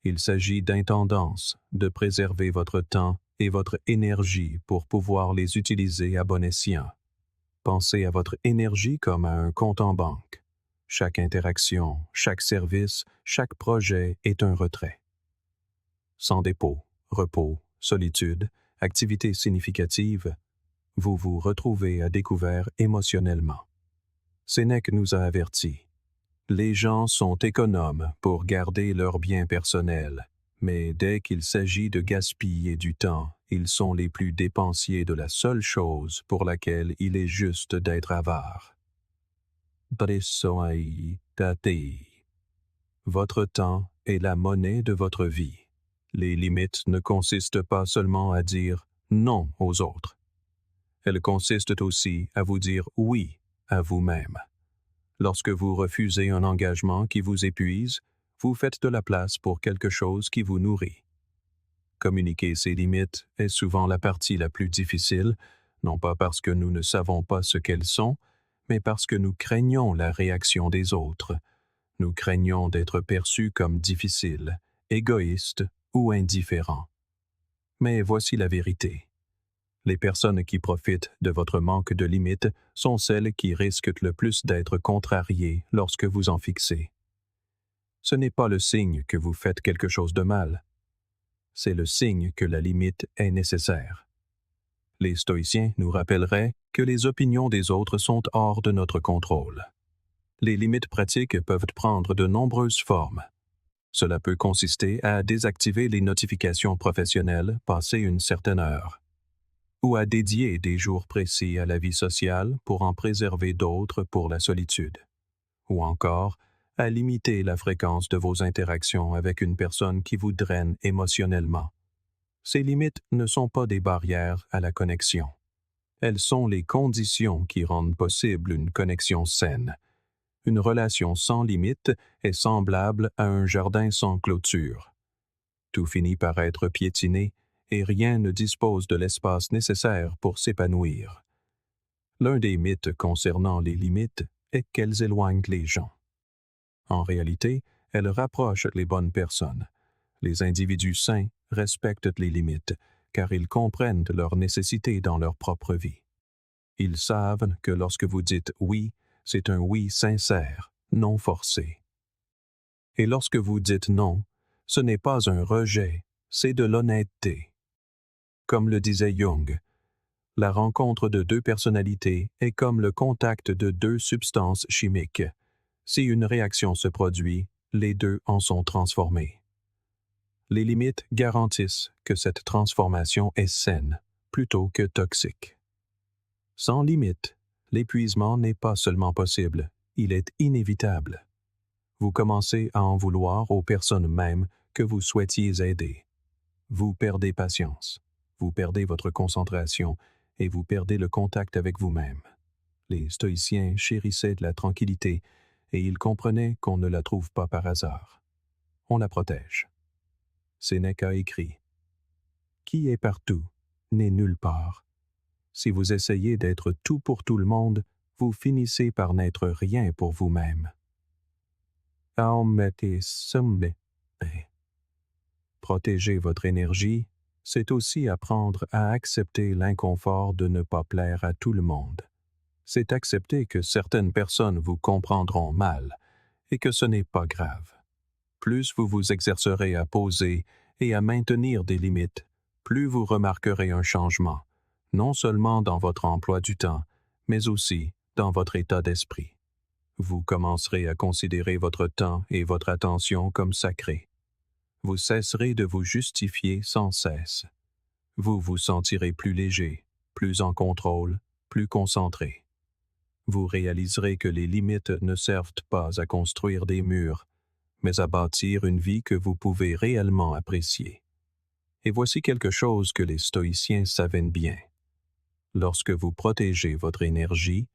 A: il s'agit d'intendance, de préserver votre temps et votre énergie pour pouvoir les utiliser à bon escient. Pensez à votre énergie comme à un compte en banque. Chaque interaction, chaque service, chaque projet est un retrait. Sans dépôt, repos, solitude, activité significative, vous vous retrouvez à découvert émotionnellement. Sénèque nous a avertis. Les gens sont économes pour garder leurs biens personnels, mais dès qu'il s'agit de gaspiller du temps, ils sont les plus dépensiers de la seule chose pour laquelle il est juste d'être avare. Votre temps est la monnaie de votre vie. Les limites ne consistent pas seulement à dire non aux autres. Elles consistent aussi à vous dire oui à vous-même. Lorsque vous refusez un engagement qui vous épuise, vous faites de la place pour quelque chose qui vous nourrit. Communiquer ces limites est souvent la partie la plus difficile, non pas parce que nous ne savons pas ce qu'elles sont, mais parce que nous craignons la réaction des autres. Nous craignons d'être perçus comme difficiles, égoïstes ou indifférents. Mais voici la vérité. Les personnes qui profitent de votre manque de limites sont celles qui risquent le plus d'être contrariées lorsque vous en fixez. Ce n'est pas le signe que vous faites quelque chose de mal. c'est le signe que la limite est nécessaire. Les stoïciens nous rappelleraient que les opinions des autres sont hors de notre contrôle. Les limites pratiques peuvent prendre de nombreuses formes. Cela peut consister à désactiver les notifications professionnelles passées une certaine heure, ou à dédier des jours précis à la vie sociale pour en préserver d'autres pour la solitude, ou encore à limiter la fréquence de vos interactions avec une personne qui vous draine émotionnellement. Ces limites ne sont pas des barrières à la connexion. Elles sont les conditions qui rendent possible une connexion saine. Une relation sans limite est semblable à un jardin sans clôture. Tout finit par être piétiné et rien ne dispose de l'espace nécessaire pour s'épanouir. L'un des mythes concernant les limites est qu'elles éloignent les gens. En réalité, elles rapprochent les bonnes personnes. Les individus sains respectent les limites, car ils comprennent leur nécessité dans leur propre vie. Ils savent que lorsque vous dites « oui », c'est un oui sincère, non forcé. Et lorsque vous dites « non », ce n'est pas un rejet, c'est de l'honnêteté. Comme le disait Jung, la rencontre de deux personnalités est comme le contact de deux substances chimiques. Si une réaction se produit, les deux en sont transformés. Les limites garantissent que cette transformation est saine, plutôt que toxique. Sans limite, l'épuisement n'est pas seulement possible, il est inévitable. Vous commencez à en vouloir aux personnes mêmes que vous souhaitiez aider. Vous perdez patience, vous perdez votre concentration et vous perdez le contact avec vous-même. Les stoïciens chérissaient de la tranquillité et ils comprenaient qu'on ne la trouve pas par hasard. On la protège. Sénèque a écrit « Qui est partout n'est nulle part. Si vous essayez d'être tout pour tout le monde, vous finissez par n'être rien pour vous-même. » Protéger votre énergie, c'est aussi apprendre à accepter l'inconfort de ne pas plaire à tout le monde. C'est accepter que certaines personnes vous comprendront mal et que ce n'est pas grave. Plus vous vous exercerez à poser et à maintenir des limites, plus vous remarquerez un changement, non seulement dans votre emploi du temps, mais aussi dans votre état d'esprit. Vous commencerez à considérer votre temps et votre attention comme sacrés. Vous cesserez de vous justifier sans cesse. Vous vous sentirez plus léger, plus en contrôle, plus concentré. Vous réaliserez que les limites ne servent pas à construire des murs, mais à bâtir une vie que vous pouvez réellement apprécier. Et voici quelque chose que les stoïciens savaient bien. Lorsque vous protégez votre énergie,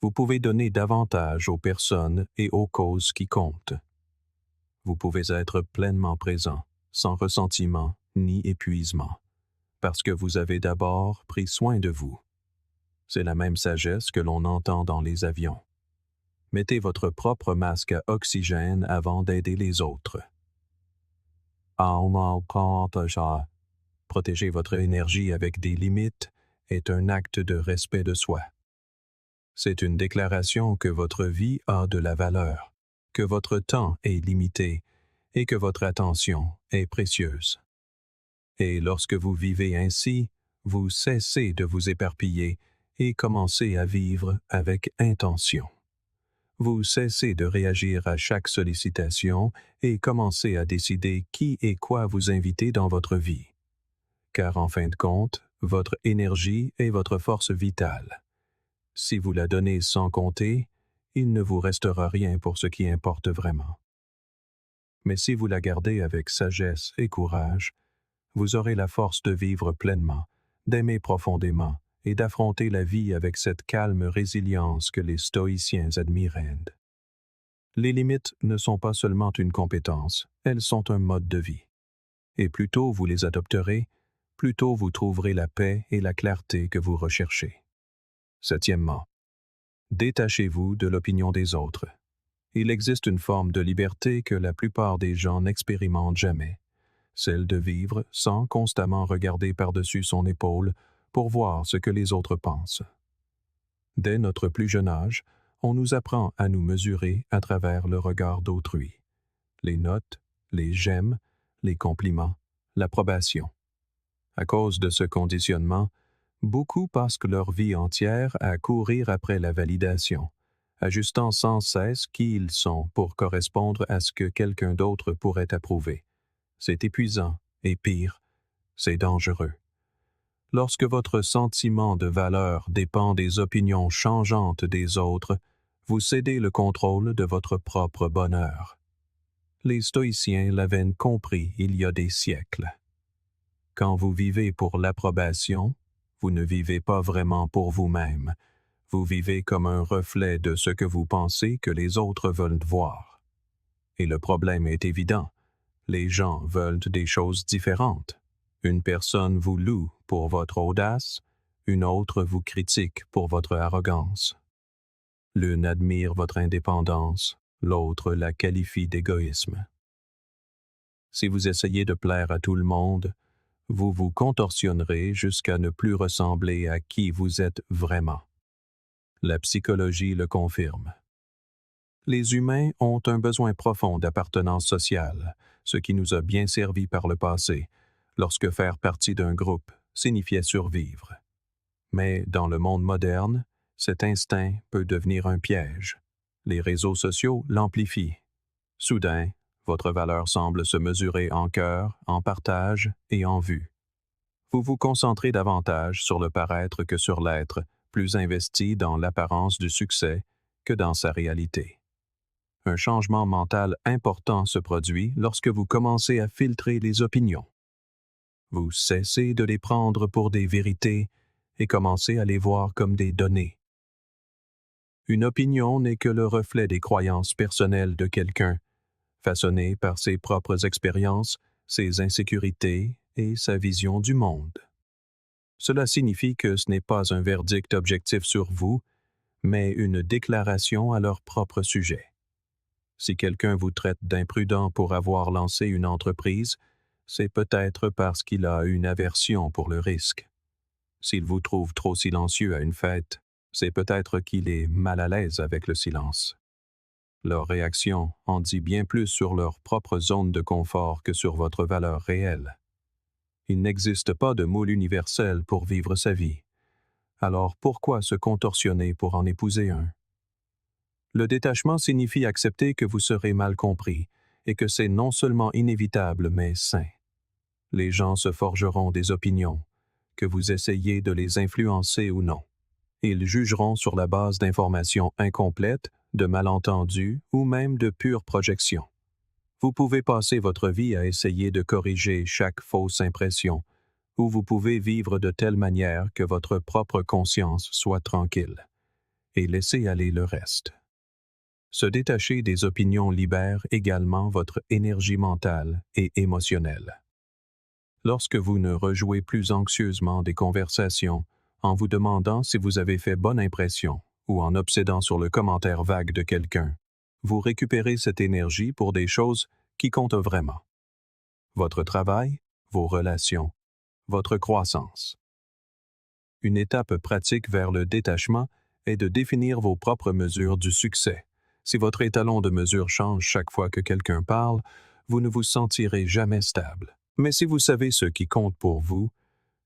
A: vous pouvez donner davantage aux personnes et aux causes qui comptent. Vous pouvez être pleinement présent, sans ressentiment ni épuisement, parce que vous avez d'abord pris soin de vous. C'est la même sagesse que l'on entend dans les avions. Mettez votre propre masque à oxygène avant d'aider les autres. Protéger votre énergie avec des limites est un acte de respect de soi. C'est une déclaration que votre vie a de la valeur, que votre temps est limité et que votre attention est précieuse. Et lorsque vous vivez ainsi, vous cessez de vous éparpiller et commencez à vivre avec intention. Vous cessez de réagir à chaque sollicitation et commencez à décider qui et quoi vous invitez dans votre vie. Car en fin de compte, votre énergie est votre force vitale. Si vous la donnez sans compter, il ne vous restera rien pour ce qui importe vraiment. Mais si vous la gardez avec sagesse et courage, vous aurez la force de vivre pleinement, d'aimer profondément et d'affronter la vie avec cette calme résilience que les stoïciens admiraient. Les limites ne sont pas seulement une compétence, elles sont un mode de vie. Et plus tôt vous les adopterez, plus tôt vous trouverez la paix et la clarté que vous recherchez. Septièmement, détachez-vous de l'opinion des autres. Il existe une forme de liberté que la plupart des gens n'expérimentent jamais, celle de vivre sans constamment regarder par-dessus son épaule pour voir ce que les autres pensent. Dès notre plus jeune âge, on nous apprend à nous mesurer à travers le regard d'autrui. Les notes, les j'aime, les compliments, l'approbation. À cause de ce conditionnement, beaucoup passent leur vie entière à courir après la validation, ajustant sans cesse qui ils sont pour correspondre à ce que quelqu'un d'autre pourrait approuver. C'est épuisant et pire, c'est dangereux. Lorsque votre sentiment de valeur dépend des opinions changeantes des autres, vous cédez le contrôle de votre propre bonheur. Les stoïciens l'avaient compris il y a des siècles. Quand vous vivez pour l'approbation, vous ne vivez pas vraiment pour vous-même. Vous vivez comme un reflet de ce que vous pensez que les autres veulent voir. Et le problème est évident. Les gens veulent des choses différentes. Une personne vous loue pour votre audace, une autre vous critique pour votre arrogance. L'une admire votre indépendance, l'autre la qualifie d'égoïsme. Si vous essayez de plaire à tout le monde, vous vous contorsionnerez jusqu'à ne plus ressembler à qui vous êtes vraiment. La psychologie le confirme. Les humains ont un besoin profond d'appartenance sociale, ce qui nous a bien servi par le passé, lorsque faire partie d'un groupe signifiait survivre. Mais dans le monde moderne, cet instinct peut devenir un piège. Les réseaux sociaux l'amplifient. Soudain, votre valeur semble se mesurer en cœur, en partage et en vue. Vous vous concentrez davantage sur le paraître que sur l'être, plus investi dans l'apparence du succès que dans sa réalité. Un changement mental important se produit lorsque vous commencez à filtrer les opinions. Vous cessez de les prendre pour des vérités et commencez à les voir comme des données. Une opinion n'est que le reflet des croyances personnelles de quelqu'un, façonnées par ses propres expériences, ses insécurités et sa vision du monde. Cela signifie que ce n'est pas un verdict objectif sur vous, mais une déclaration à leur propre sujet. Si quelqu'un vous traite d'imprudent pour avoir lancé une entreprise, c'est peut-être parce qu'il a une aversion pour le risque. S'il vous trouve trop silencieux à une fête, c'est peut-être qu'il est mal à l'aise avec le silence. Leur réaction en dit bien plus sur leur propre zone de confort que sur votre valeur réelle. Il n'existe pas de moule universel pour vivre sa vie. Alors pourquoi se contorsionner pour en épouser un? Le détachement signifie accepter que vous serez mal compris et que c'est non seulement inévitable mais sain. Les gens se forgeront des opinions, que vous essayez de les influencer ou non. Ils jugeront sur la base d'informations incomplètes, de malentendus ou même de pures projections. Vous pouvez passer votre vie à essayer de corriger chaque fausse impression, ou vous pouvez vivre de telle manière que votre propre conscience soit tranquille, et laisser aller le reste. Se détacher des opinions libère également votre énergie mentale et émotionnelle. Lorsque vous ne rejouez plus anxieusement des conversations, en vous demandant si vous avez fait bonne impression ou en obsédant sur le commentaire vague de quelqu'un, vous récupérez cette énergie pour des choses qui comptent vraiment. Votre travail, vos relations, votre croissance. Une étape pratique vers le détachement est de définir vos propres mesures du succès. Si votre étalon de mesure change chaque fois que quelqu'un parle, vous ne vous sentirez jamais stable. Mais si vous savez ce qui compte pour vous,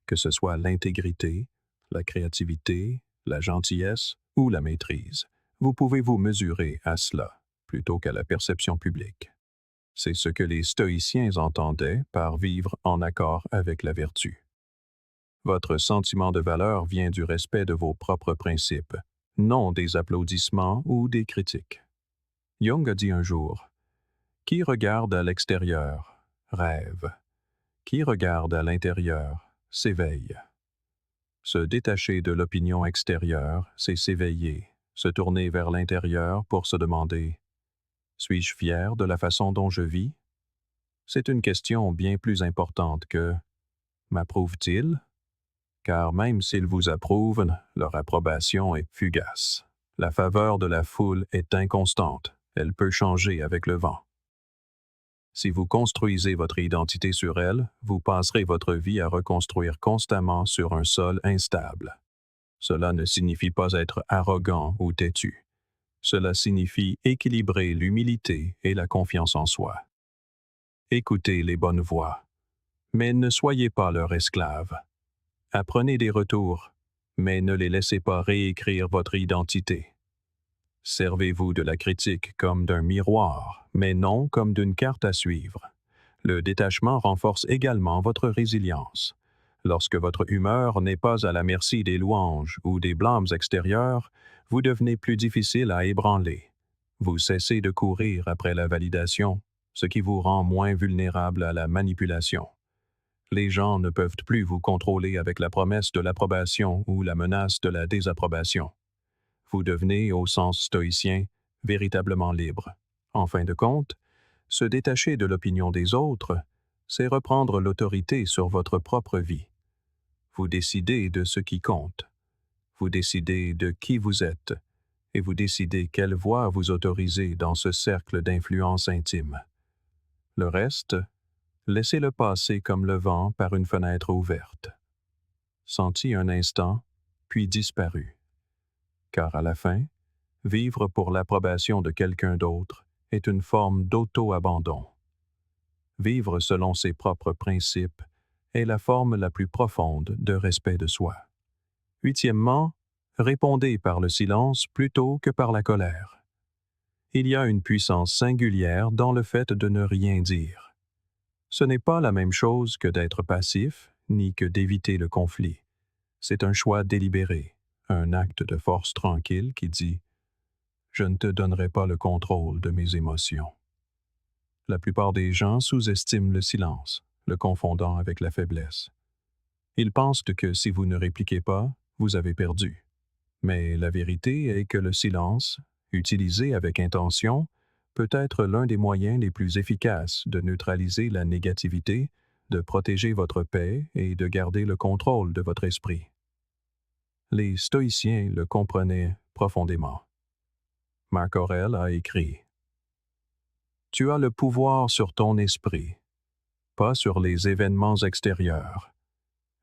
A: que ce soit l'intégrité, la créativité, la gentillesse ou la maîtrise, vous pouvez vous mesurer à cela plutôt qu'à la perception publique. C'est ce que les stoïciens entendaient par vivre en accord avec la vertu. Votre sentiment de valeur vient du respect de vos propres principes, non des applaudissements ou des critiques. Jung a dit un jour, « Qui regarde à l'extérieur, rêve. Qui regarde à l'intérieur, s'éveille. » Se détacher de l'opinion extérieure, c'est s'éveiller, se tourner vers l'intérieur pour se demander « Suis-je fier de la façon dont je vis? » C'est une question bien plus importante que « M'approuve-t-il? » Car même s'ils vous approuvent, leur approbation est fugace. La faveur de la foule est inconstante, elle peut changer avec le vent. Si vous construisez votre identité sur elle, vous passerez votre vie à reconstruire constamment sur un sol instable. Cela ne signifie pas être arrogant ou têtu. Cela signifie équilibrer l'humilité et la confiance en soi. Écoutez les bonnes voix. mais ne soyez pas leur esclave. Apprenez des retours, mais ne les laissez pas réécrire votre identité. Servez-vous de la critique comme d'un miroir, mais non comme d'une carte à suivre. Le détachement renforce également votre résilience. Lorsque votre humeur n'est pas à la merci des louanges ou des blâmes extérieurs, vous devenez plus difficile à ébranler. Vous cessez de courir après la validation, ce qui vous rend moins vulnérable à la manipulation. Les gens ne peuvent plus vous contrôler avec la promesse de l'approbation ou la menace de la désapprobation. Vous devenez, au sens stoïcien, véritablement libre. En fin de compte, se détacher de l'opinion des autres, c'est reprendre l'autorité sur votre propre vie. Vous décidez de ce qui compte. Vous décidez de qui vous êtes et vous décidez quelle voie vous autorisez dans ce cercle d'influence intime. Le reste, laissez-le passer comme le vent par une fenêtre ouverte. Senti un instant, puis disparu. Car à la fin, vivre pour l'approbation de quelqu'un d'autre est une forme d'auto-abandon. Vivre selon ses propres principes est la forme la plus profonde de respect de soi. Huitièmement, répondez par le silence plutôt que par la colère. Il y a une puissance singulière dans le fait de ne rien dire. Ce n'est pas la même chose que d'être passif, ni que d'éviter le conflit. C'est un choix délibéré, un acte de force tranquille qui dit « Je ne te donnerai pas le contrôle de mes émotions ». La plupart des gens sous-estiment le silence, le confondant avec la faiblesse. Ils pensent que si vous ne répliquez pas, vous avez perdu. Mais la vérité est que le silence, utilisé avec intention, peut être l'un des moyens les plus efficaces de neutraliser la négativité, de protéger votre paix et de garder le contrôle de votre esprit. Les stoïciens le comprenaient profondément. Marc Aurèle a écrit « Tu as le pouvoir sur ton esprit, pas sur les événements extérieurs.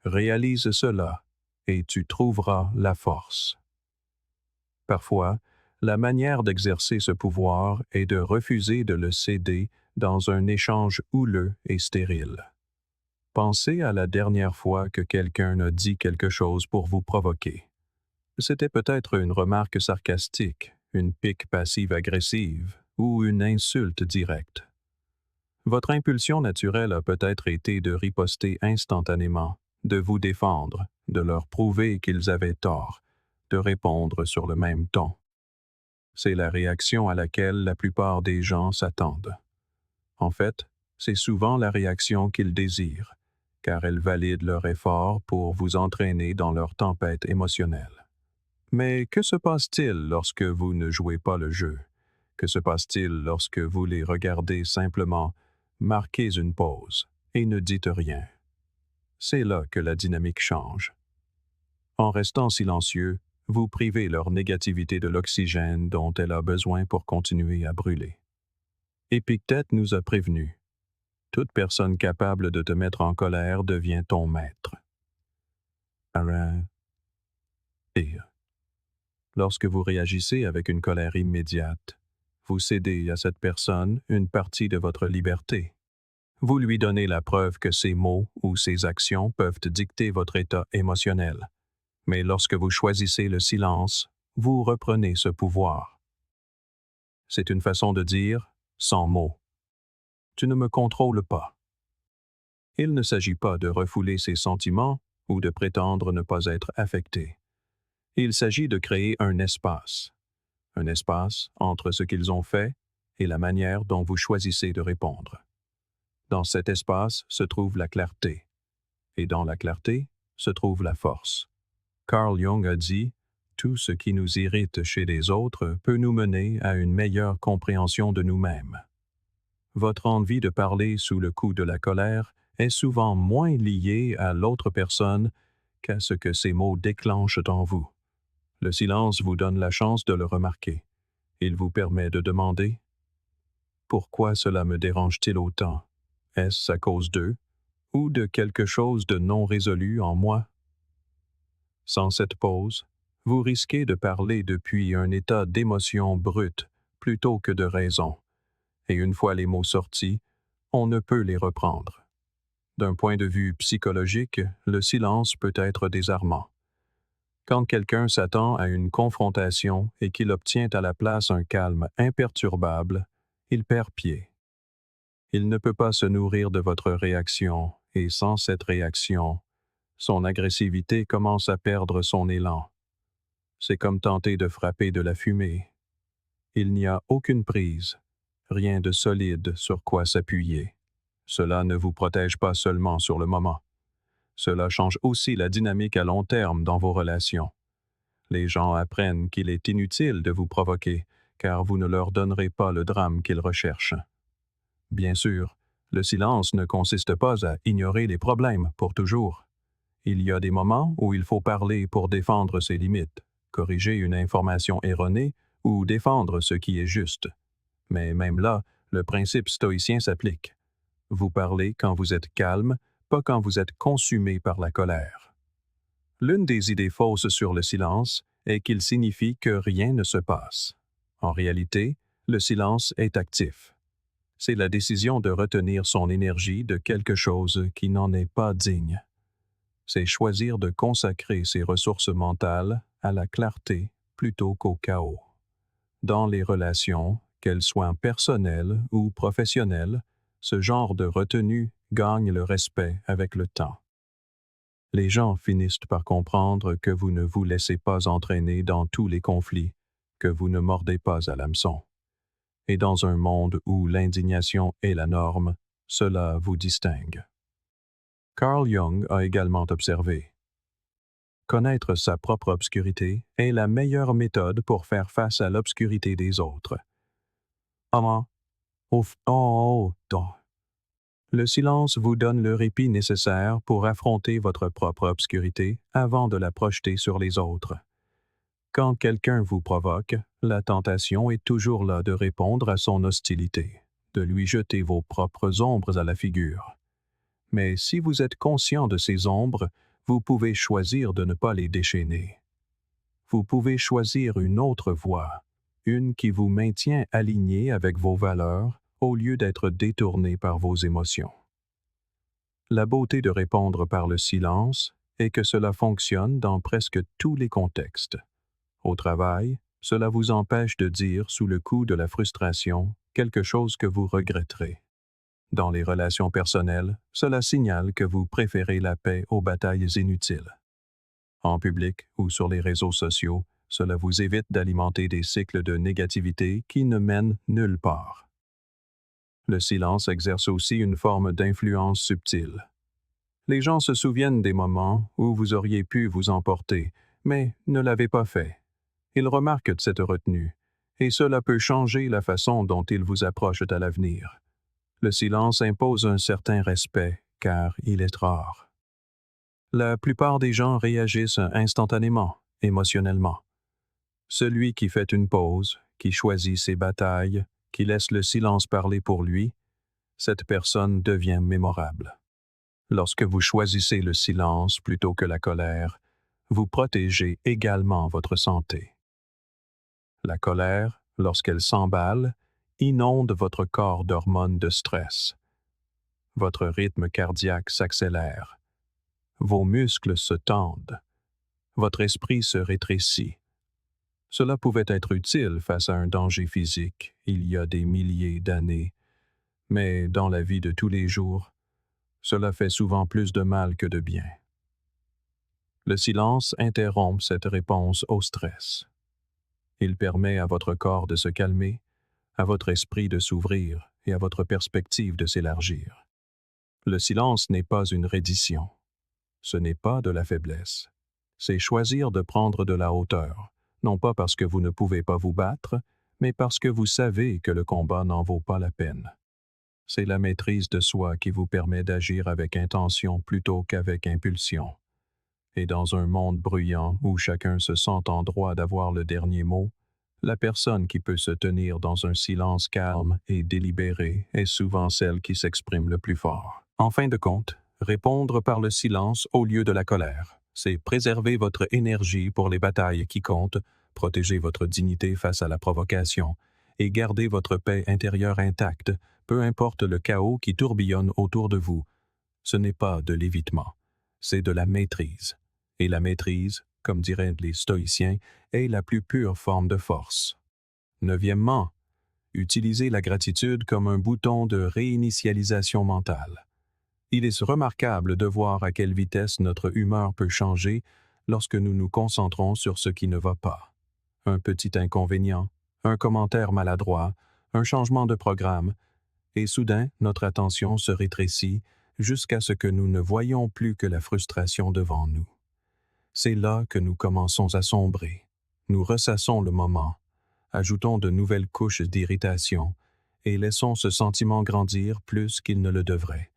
A: Réalise cela, et tu trouveras la force. » Parfois, la manière d'exercer ce pouvoir est de refuser de le céder dans un échange houleux et stérile. Pensez à la dernière fois que quelqu'un a dit quelque chose pour vous provoquer. C'était peut-être une remarque sarcastique, une pique passive-agressive ou une insulte directe. Votre impulsion naturelle a peut-être été de riposter instantanément, de vous défendre, de leur prouver qu'ils avaient tort, de répondre sur le même ton. C'est la réaction à laquelle la plupart des gens s'attendent. En fait, c'est souvent la réaction qu'ils désirent, car elle valide leur effort pour vous entraîner dans leur tempête émotionnelle. Mais que se passe-t-il lorsque vous ne jouez pas le jeu? Que se passe-t-il lorsque vous les regardez simplement, marquez une pause et ne dites rien? C'est là que la dynamique change. En restant silencieux, vous privez leur négativité de l'oxygène dont elle a besoin pour continuer à brûler. Épictète nous a prévenus. Toute personne capable de te mettre en colère devient ton maître. Et lorsque vous réagissez avec une colère immédiate, vous cédez à cette personne une partie de votre liberté. Vous lui donnez la preuve que ses mots ou ses actions peuvent dicter votre état émotionnel. Mais lorsque vous choisissez le silence, vous reprenez ce pouvoir. C'est une façon de dire, sans mots, « Tu ne me contrôles pas ». Il ne s'agit pas de refouler ses sentiments ou de prétendre ne pas être affecté. Il s'agit de créer un espace entre ce qu'ils ont fait et la manière dont vous choisissez de répondre. Dans cet espace se trouve la clarté, et dans la clarté se trouve la force. Carl Jung a dit « Tout ce qui nous irrite chez les autres peut nous mener à une meilleure compréhension de nous-mêmes. » Votre envie de parler sous le coup de la colère est souvent moins liée à l'autre personne qu'à ce que ces mots déclenchent en vous. Le silence vous donne la chance de le remarquer. Il vous permet de demander « Pourquoi cela me dérange-t-il autant? Est-ce à cause d'eux ou de quelque chose de non résolu en moi? » Sans cette pause, vous risquez de parler depuis un état d'émotion brute plutôt que de raison, et une fois les mots sortis, on ne peut les reprendre. D'un point de vue psychologique, le silence peut être désarmant. Quand quelqu'un s'attend à une confrontation et qu'il obtient à la place un calme imperturbable, il perd pied. Il ne peut pas se nourrir de votre réaction, et sans cette réaction, son agressivité commence à perdre son élan. C'est comme tenter de frapper de la fumée. Il n'y a aucune prise, rien de solide sur quoi s'appuyer. Cela ne vous protège pas seulement sur le moment. Cela change aussi la dynamique à long terme dans vos relations. Les gens apprennent qu'il est inutile de vous provoquer, car vous ne leur donnerez pas le drame qu'ils recherchent. Bien sûr, le silence ne consiste pas à ignorer les problèmes pour toujours. Il y a des moments où il faut parler pour défendre ses limites, corriger une information erronée ou défendre ce qui est juste. Mais même là, le principe stoïcien s'applique. Vous parlez quand vous êtes calme, pas quand vous êtes consumé par la colère. L'une des idées fausses sur le silence est qu'il signifie que rien ne se passe. En réalité, le silence est actif. C'est la décision de retenir son énergie de quelque chose qui n'en est pas digne. C'est choisir de consacrer ses ressources mentales à la clarté plutôt qu'au chaos. Dans les relations, qu'elles soient personnelles ou professionnelles, ce genre de retenue gagne le respect avec le temps. Les gens finissent par comprendre que vous ne vous laissez pas entraîner dans tous les conflits, que vous ne mordez pas à l'hameçon. Et dans un monde où l'indignation est la norme, cela vous distingue. Carl Jung a également observé: connaître sa propre obscurité est la meilleure méthode pour faire face à l'obscurité des autres. Le silence vous donne le répit nécessaire pour affronter votre propre obscurité avant de la projeter sur les autres. Quand quelqu'un vous provoque, la tentation est toujours là de répondre à son hostilité, de lui jeter vos propres ombres à la figure. Mais si vous êtes conscient de ces ombres, vous pouvez choisir de ne pas les déchaîner. Vous pouvez choisir une autre voie, une qui vous maintient aligné avec vos valeurs au lieu d'être détourné par vos émotions. La beauté de répondre par le silence est que cela fonctionne dans presque tous les contextes. Au travail, cela vous empêche de dire sous le coup de la frustration quelque chose que vous regretterez. Dans les relations personnelles, cela signale que vous préférez la paix aux batailles inutiles. En public ou sur les réseaux sociaux, cela vous évite d'alimenter des cycles de négativité qui ne mènent nulle part. Le silence exerce aussi une forme d'influence subtile. Les gens se souviennent des moments où vous auriez pu vous emporter, mais ne l'avez pas fait. Ils remarquent cette retenue, et cela peut changer la façon dont ils vous approchent à l'avenir. Le silence impose un certain respect, car il est rare. La plupart des gens réagissent instantanément, émotionnellement. Celui qui fait une pause, qui choisit ses batailles, qui laisse le silence parler pour lui, cette personne devient mémorable. Lorsque vous choisissez le silence plutôt que la colère, vous protégez également votre santé. La colère, lorsqu'elle s'emballe, inonde votre corps d'hormones de stress. Votre rythme cardiaque s'accélère. Vos muscles se tendent. Votre esprit se rétrécit. Cela pouvait être utile face à un danger physique il y a des milliers d'années, mais dans la vie de tous les jours, cela fait souvent plus de mal que de bien. Le silence interrompt cette réponse au stress. Il permet à votre corps de se calmer, à votre esprit de s'ouvrir et à votre perspective de s'élargir. Le silence n'est pas une reddition. Ce n'est pas de la faiblesse. C'est choisir de prendre de la hauteur, non pas parce que vous ne pouvez pas vous battre, mais parce que vous savez que le combat n'en vaut pas la peine. C'est la maîtrise de soi qui vous permet d'agir avec intention plutôt qu'avec impulsion. Et dans un monde bruyant où chacun se sent en droit d'avoir le dernier mot, la personne qui peut se tenir dans un silence calme et délibéré est souvent celle qui s'exprime le plus fort. En fin de compte, répondre par le silence au lieu de la colère, c'est préserver votre énergie pour les batailles qui comptent, protéger votre dignité face à la provocation et garder votre paix intérieure intacte, peu importe le chaos qui tourbillonne autour de vous. Ce n'est pas de l'évitement, c'est de la maîtrise. Et la maîtrise, comme diraient les stoïciens, est la plus pure forme de force. Neuvièmement, utilisez la gratitude comme un bouton de réinitialisation mentale. Il est remarquable de voir à quelle vitesse notre humeur peut changer lorsque nous nous concentrons sur ce qui ne va pas. Un petit inconvénient, un commentaire maladroit, un changement de programme, et soudain notre attention se rétrécit jusqu'à ce que nous ne voyions plus que la frustration devant nous. C'est là que nous commençons à sombrer. Nous ressassons le moment, ajoutons de nouvelles couches d'irritation et laissons ce sentiment grandir plus qu'il ne le devrait.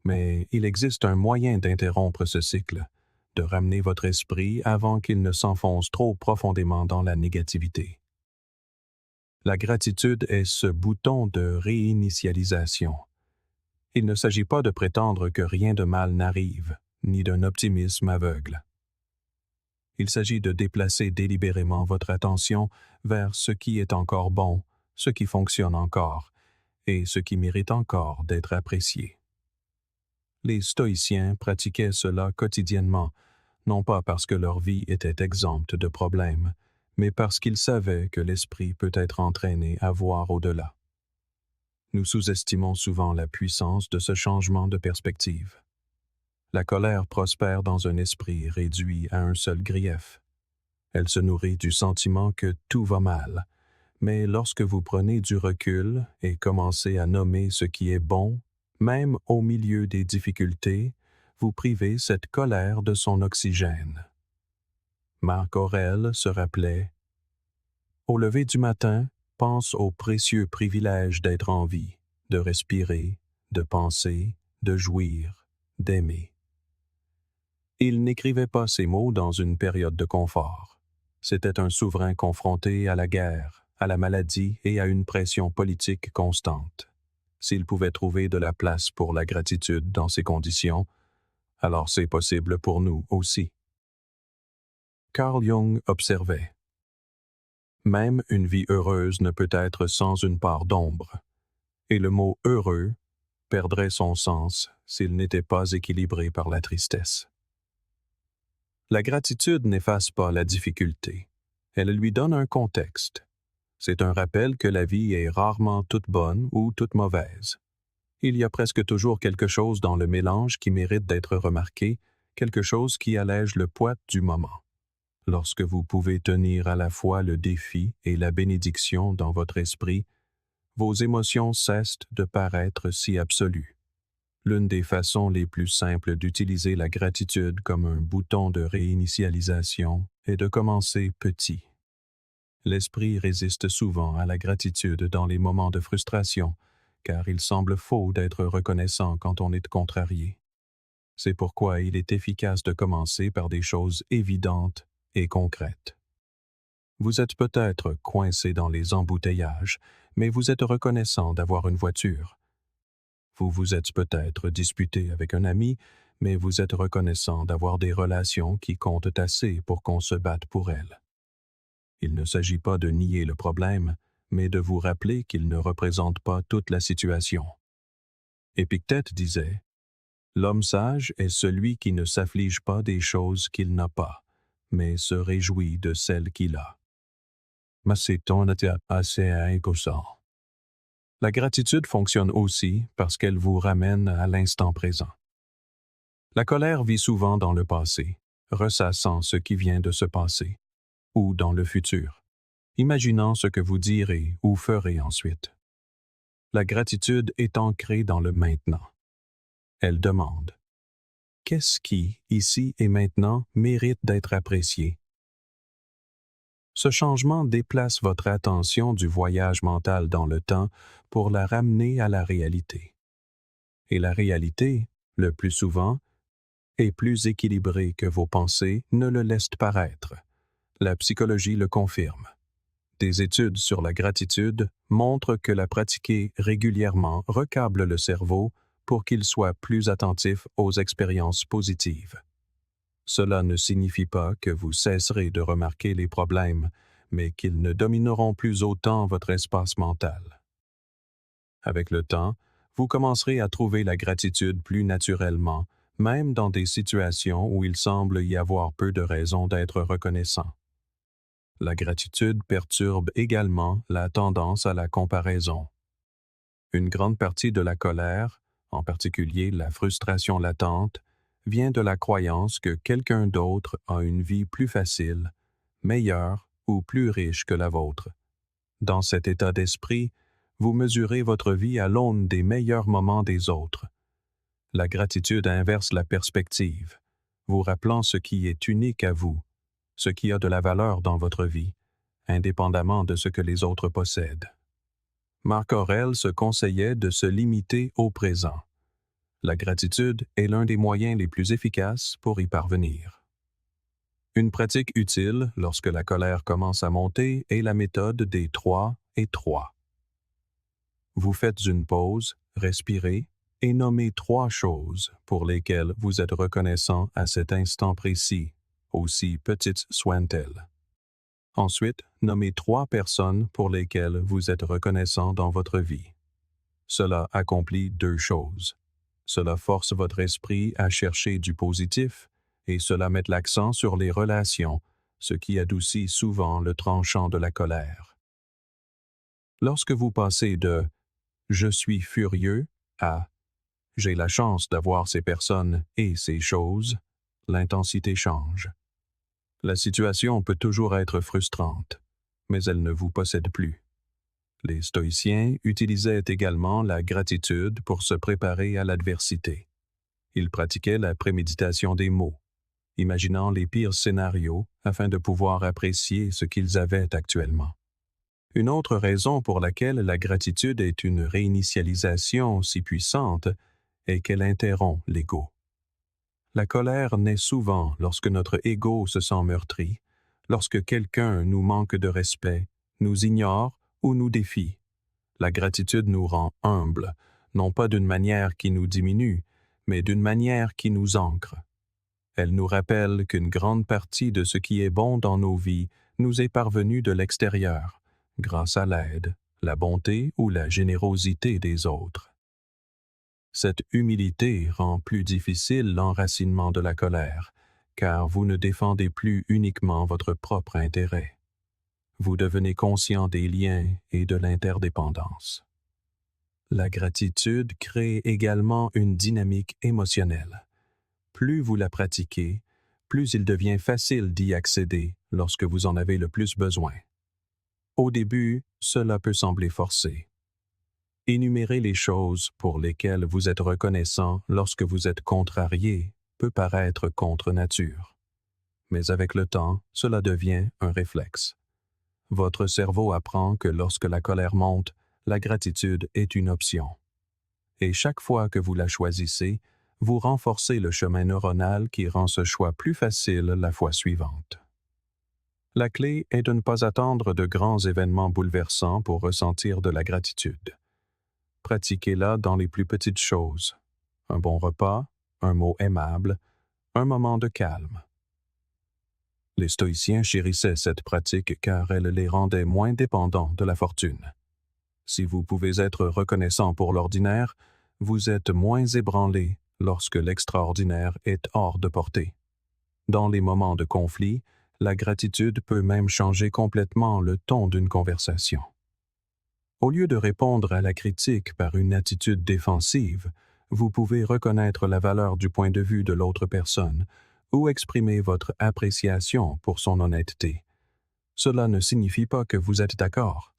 A: Mais il existe un moyen d'interrompre ce cycle, de ramener votre esprit avant qu'il ne s'enfonce trop profondément dans la négativité. La gratitude est ce bouton de réinitialisation. Il ne s'agit pas de prétendre que rien de mal n'arrive, ni d'un optimisme aveugle. Il s'agit de déplacer délibérément votre attention vers ce qui est encore bon, ce qui fonctionne encore, et ce qui mérite encore d'être apprécié. Les stoïciens pratiquaient cela quotidiennement, non pas parce que leur vie était exempte de problèmes, mais parce qu'ils savaient que l'esprit peut être entraîné à voir au-delà. Nous sous-estimons souvent la puissance de ce changement de perspective. La colère prospère dans un esprit réduit à un seul grief. Elle se nourrit du sentiment que tout va mal, mais lorsque vous prenez du recul et commencez à nommer ce qui est bon, même au milieu des difficultés, vous privez cette colère de son oxygène. Marc Aurèle se rappelait « Au lever du matin, pense au précieux privilège d'être en vie, de respirer, de penser, de jouir, d'aimer. » Il n'écrivait pas ces mots dans une période de confort. C'était un souverain confronté à la guerre, à la maladie et à une pression politique constante. S'il pouvait trouver de la place pour la gratitude dans ces conditions, alors c'est possible pour nous aussi. Carl Jung observait « Même une vie heureuse ne peut être sans une part d'ombre, et le mot « heureux » perdrait son sens s'il n'était pas équilibré par la tristesse. » La gratitude n'efface pas la difficulté. Elle lui donne un contexte. C'est un rappel que la vie est rarement toute bonne ou toute mauvaise. Il y a presque toujours quelque chose dans le mélange qui mérite d'être remarqué, quelque chose qui allège le poids du moment. Lorsque vous pouvez tenir à la fois le défi et la bénédiction dans votre esprit, vos émotions cessent de paraître si absolues. L'une des façons les plus simples d'utiliser la gratitude comme un bouton de réinitialisation est de commencer petit. L'esprit résiste souvent à la gratitude dans les moments de frustration, car il semble faux d'être reconnaissant quand on est contrarié. C'est pourquoi il est efficace de commencer par des choses évidentes et concrètes. Vous êtes peut-être coincé dans les embouteillages, mais vous êtes reconnaissant d'avoir une voiture. Vous vous êtes peut-être disputé avec un ami, mais vous êtes reconnaissant d'avoir des relations qui comptent assez pour qu'on se batte pour elles. Il ne s'agit pas de nier le problème, mais de vous rappeler qu'il ne représente pas toute la situation. Épictète disait « L'homme sage est celui qui ne s'afflige pas des choses qu'il n'a pas, mais se réjouit de celles qu'il a. » Macéton était assez inconscient. La gratitude fonctionne aussi parce qu'elle vous ramène à l'instant présent. La colère vit souvent dans le passé, ressassant ce qui vient de se passer, ou dans le futur, imaginant ce que vous direz ou ferez ensuite. La gratitude est ancrée dans le maintenant. Elle demande « Qu'est-ce qui, ici et maintenant, mérite d'être apprécié? » Ce changement déplace votre attention du voyage mental dans le temps pour la ramener à la réalité. Et la réalité, le plus souvent, est plus équilibrée que vos pensées ne le laissent paraître. La psychologie le confirme. Des études sur la gratitude montrent que la pratiquer régulièrement recable le cerveau pour qu'il soit plus attentif aux expériences positives. Cela ne signifie pas que vous cesserez de remarquer les problèmes, mais qu'ils ne domineront plus autant votre espace mental. Avec le temps, vous commencerez à trouver la gratitude plus naturellement, même dans des situations où il semble y avoir peu de raisons d'être reconnaissant. La gratitude perturbe également la tendance à la comparaison. Une grande partie de la colère, en particulier la frustration latente, vient de la croyance que quelqu'un d'autre a une vie plus facile, meilleure ou plus riche que la vôtre. Dans cet état d'esprit, vous mesurez votre vie à l'aune des meilleurs moments des autres. La gratitude inverse la perspective, vous rappelant ce qui est unique à vous, ce qui a de la valeur dans votre vie, indépendamment de ce que les autres possèdent. Marc Aurèle se conseillait de se limiter au présent. La gratitude est l'un des moyens les plus efficaces pour y parvenir. Une pratique utile lorsque la colère commence à monter est la méthode des 3 et 3. Vous faites une pause, respirez et nommez 3 choses pour lesquelles vous êtes reconnaissant à cet instant précis, aussi petites soient-elles. Ensuite, nommez 3 personnes pour lesquelles vous êtes reconnaissant dans votre vie. Cela accomplit 2 choses. Cela force votre esprit à chercher du positif et cela met l'accent sur les relations, ce qui adoucit souvent le tranchant de la colère. Lorsque vous passez de « je suis furieux » à « j'ai la chance d'avoir ces personnes et ces choses », l'intensité change. La situation peut toujours être frustrante, mais elle ne vous possède plus. Les stoïciens utilisaient également la gratitude pour se préparer à l'adversité. Ils pratiquaient la préméditation des mots, imaginant les pires scénarios afin de pouvoir apprécier ce qu'ils avaient actuellement. Une autre raison pour laquelle la gratitude est une réinitialisation si puissante est qu'elle interrompt l'ego. La colère naît souvent lorsque notre ego se sent meurtri, lorsque quelqu'un nous manque de respect, nous ignore ou nous défie. La gratitude nous rend humbles, non pas d'une manière qui nous diminue, mais d'une manière qui nous ancre. Elle nous rappelle qu'une grande partie de ce qui est bon dans nos vies nous est parvenu de l'extérieur, grâce à l'aide, la bonté ou la générosité des autres. Cette humilité rend plus difficile l'enracinement de la colère, car vous ne défendez plus uniquement votre propre intérêt. Vous devenez conscient des liens et de l'interdépendance. La gratitude crée également une dynamique émotionnelle. Plus vous la pratiquez, plus il devient facile d'y accéder lorsque vous en avez le plus besoin. Au début, cela peut sembler forcé. Énumérer les choses pour lesquelles vous êtes reconnaissant lorsque vous êtes contrarié peut paraître contre nature. Mais avec le temps, cela devient un réflexe. Votre cerveau apprend que lorsque la colère monte, la gratitude est une option. Et chaque fois que vous la choisissez, vous renforcez le chemin neuronal qui rend ce choix plus facile la fois suivante. La clé est de ne pas attendre de grands événements bouleversants pour ressentir de la gratitude. Pratiquez-la dans les plus petites choses. Un bon repas, un mot aimable, un moment de calme. Les stoïciens chérissaient cette pratique car elle les rendait moins dépendants de la fortune. Si vous pouvez être reconnaissant pour l'ordinaire, vous êtes moins ébranlé lorsque l'extraordinaire est hors de portée. Dans les moments de conflit, la gratitude peut même changer complètement le ton d'une conversation. Au lieu de répondre à la critique par une attitude défensive, vous pouvez reconnaître la valeur du point de vue de l'autre personne ou exprimer votre appréciation pour son honnêteté. Cela ne signifie pas que vous êtes d'accord.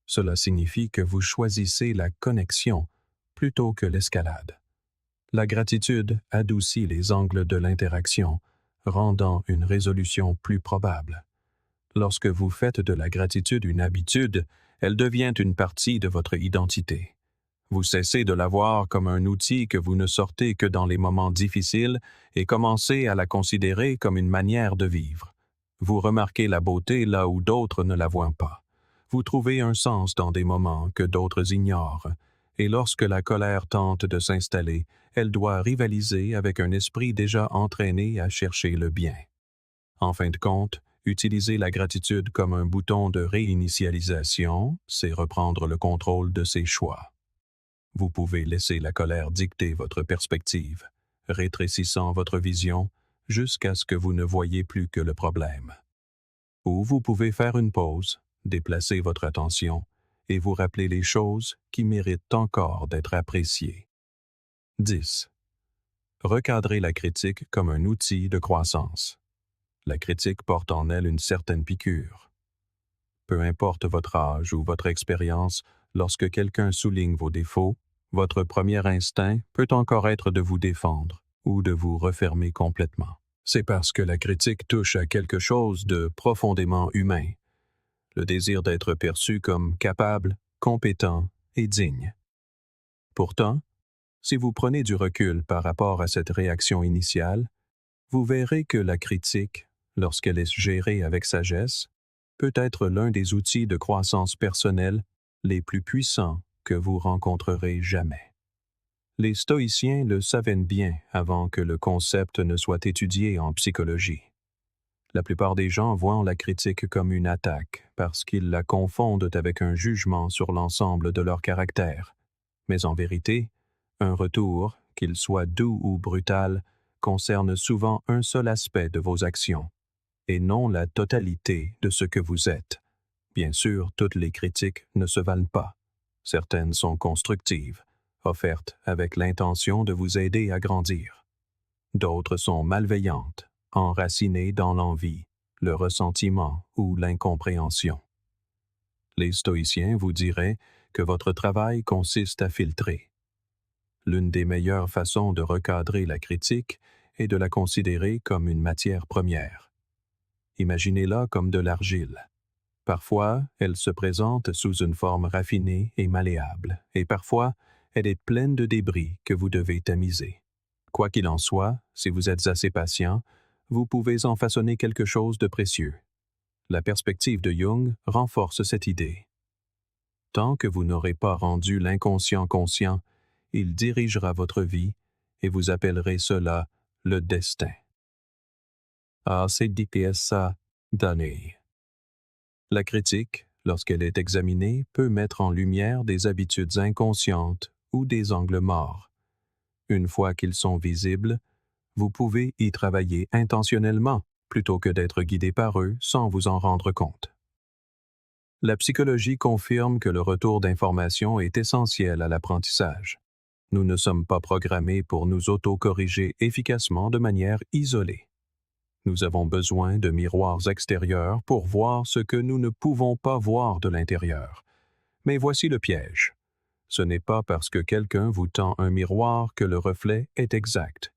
A: Cela signifie que vous choisissez la connexion plutôt que l'escalade. La gratitude adoucit les angles de l'interaction, rendant une résolution plus probable. Lorsque vous faites de la gratitude une habitude, elle devient une partie de votre identité. Vous cessez de la voir comme un outil que vous ne sortez que dans les moments difficiles et commencez à la considérer comme une manière de vivre. Vous remarquez la beauté là où d'autres ne la voient pas. Vous trouvez un sens dans des moments que d'autres ignorent. Et lorsque la colère tente de s'installer, elle doit rivaliser avec un esprit déjà entraîné à chercher le bien. En fin de compte, utiliser la gratitude comme un bouton de réinitialisation, c'est reprendre le contrôle de ses choix. Vous pouvez laisser la colère dicter votre perspective, rétrécissant votre vision jusqu'à ce que vous ne voyez plus que le problème. Ou vous pouvez faire une pause, déplacer votre attention et vous rappeler les choses qui méritent encore d'être appréciées. 10. Recadrez la critique comme un outil de croissance. La critique porte en elle une certaine piqûre. Peu importe votre âge ou votre expérience, lorsque quelqu'un souligne vos défauts, votre premier instinct peut encore être de vous défendre ou de vous refermer complètement. C'est parce que la critique touche à quelque chose de profondément humain, le désir d'être perçu comme capable, compétent et digne. Pourtant, si vous prenez du recul par rapport à cette réaction initiale, vous verrez que la critique, lorsqu'elle est gérée avec sagesse, peut être l'un des outils de croissance personnelle les plus puissants que vous rencontrerez jamais. Les stoïciens le savaient bien avant que le concept ne soit étudié en psychologie. La plupart des gens voient la critique comme une attaque parce qu'ils la confondent avec un jugement sur l'ensemble de leur caractère. Mais en vérité, un retour, qu'il soit doux ou brutal, concerne souvent un seul aspect de vos actions, et non la totalité de ce que vous êtes. Bien sûr, toutes les critiques ne se valent pas. Certaines sont constructives, offertes avec l'intention de vous aider à grandir. D'autres sont malveillantes, enracinées dans l'envie, le ressentiment ou l'incompréhension. Les stoïciens vous diraient que votre travail consiste à filtrer. L'une des meilleures façons de recadrer la critique est de la considérer comme une matière première. Imaginez-la comme de l'argile. Parfois, elle se présente sous une forme raffinée et malléable, et parfois, elle est pleine de débris que vous devez tamiser. Quoi qu'il en soit, si vous êtes assez patient, vous pouvez en façonner quelque chose de précieux. La perspective de Jung renforce cette idée. Tant que vous n'aurez pas rendu l'inconscient conscient, il dirigera votre vie et vous appellerez cela le destin. ACDPSA Danny. La critique, lorsqu'elle est examinée, peut mettre en lumière des habitudes inconscientes ou des angles morts. Une fois qu'ils sont visibles, vous pouvez y travailler intentionnellement plutôt que d'être guidé par eux sans vous en rendre compte. La psychologie confirme que le retour d'informations est essentiel à l'apprentissage. Nous ne sommes pas programmés pour nous auto-corriger efficacement de manière isolée. Nous avons besoin de miroirs extérieurs pour voir ce que nous ne pouvons pas voir de l'intérieur. Mais voici le piège. Ce n'est pas parce que quelqu'un vous tend un miroir que le reflet est exact.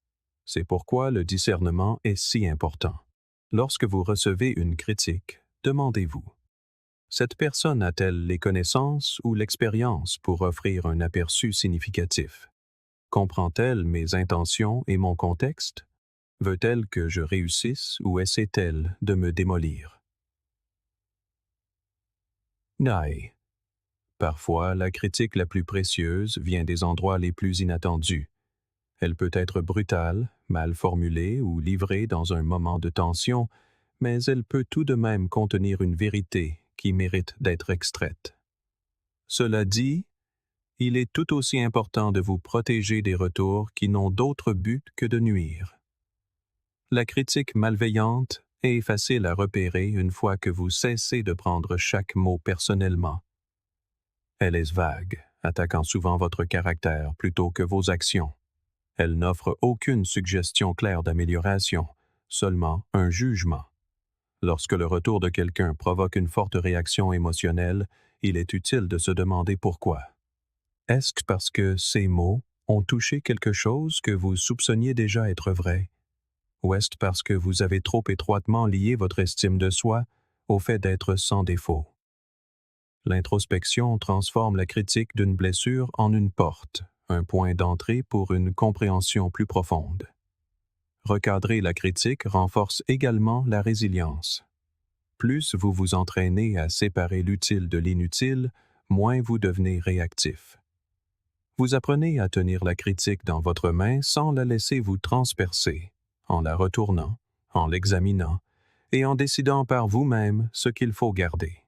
A: C'est pourquoi le discernement est si important. Lorsque vous recevez une critique, demandez-vous: cette personne a-t-elle les connaissances ou l'expérience pour offrir un aperçu significatif? Comprend-elle mes intentions et mon contexte? Veut-elle que je réussisse ou essaie-t-elle de me démolir? Naï. Parfois, la critique la plus précieuse vient des endroits les plus inattendus. Elle peut être brutale, mal formulée ou livrée dans un moment de tension, mais elle peut tout de même contenir une vérité qui mérite d'être extraite. Cela dit, il est tout aussi important de vous protéger des retours qui n'ont d'autre but que de nuire. La critique malveillante est facile à repérer une fois que vous cessez de prendre chaque mot personnellement. Elle est vague, attaquant souvent votre caractère plutôt que vos actions. Elle n'offre aucune suggestion claire d'amélioration, seulement un jugement. Lorsque le retour de quelqu'un provoque une forte réaction émotionnelle, il est utile de se demander pourquoi. Est-ce parce que ces mots ont touché quelque chose que vous soupçonniez déjà être vrai? Ou est-ce parce que vous avez trop étroitement lié votre estime de soi au fait d'être sans défaut? L'introspection transforme la critique d'une blessure en une porte, un point d'entrée pour une compréhension plus profonde. Recadrer la critique renforce également la résilience. Plus vous vous entraînez à séparer l'utile de l'inutile, moins vous devenez réactif. Vous apprenez à tenir la critique dans votre main sans la laisser vous transpercer, en la retournant, en l'examinant et en décidant par vous-même ce qu'il faut garder.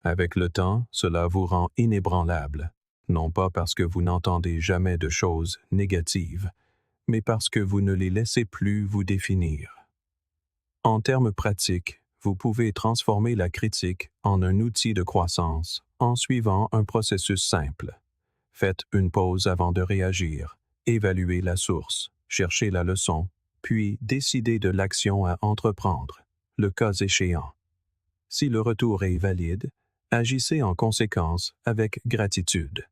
A: Avec le temps, cela vous rend inébranlable. non pas parce que vous n'entendez jamais de choses négatives, mais parce que vous ne les laissez plus vous définir. En termes pratiques, vous pouvez transformer la critique en un outil de croissance en suivant un processus simple. Faites une pause avant de réagir, évaluez la source, cherchez la leçon, puis décidez de l'action à entreprendre, le cas échéant. Si le retour est valide, agissez en conséquence avec gratitude.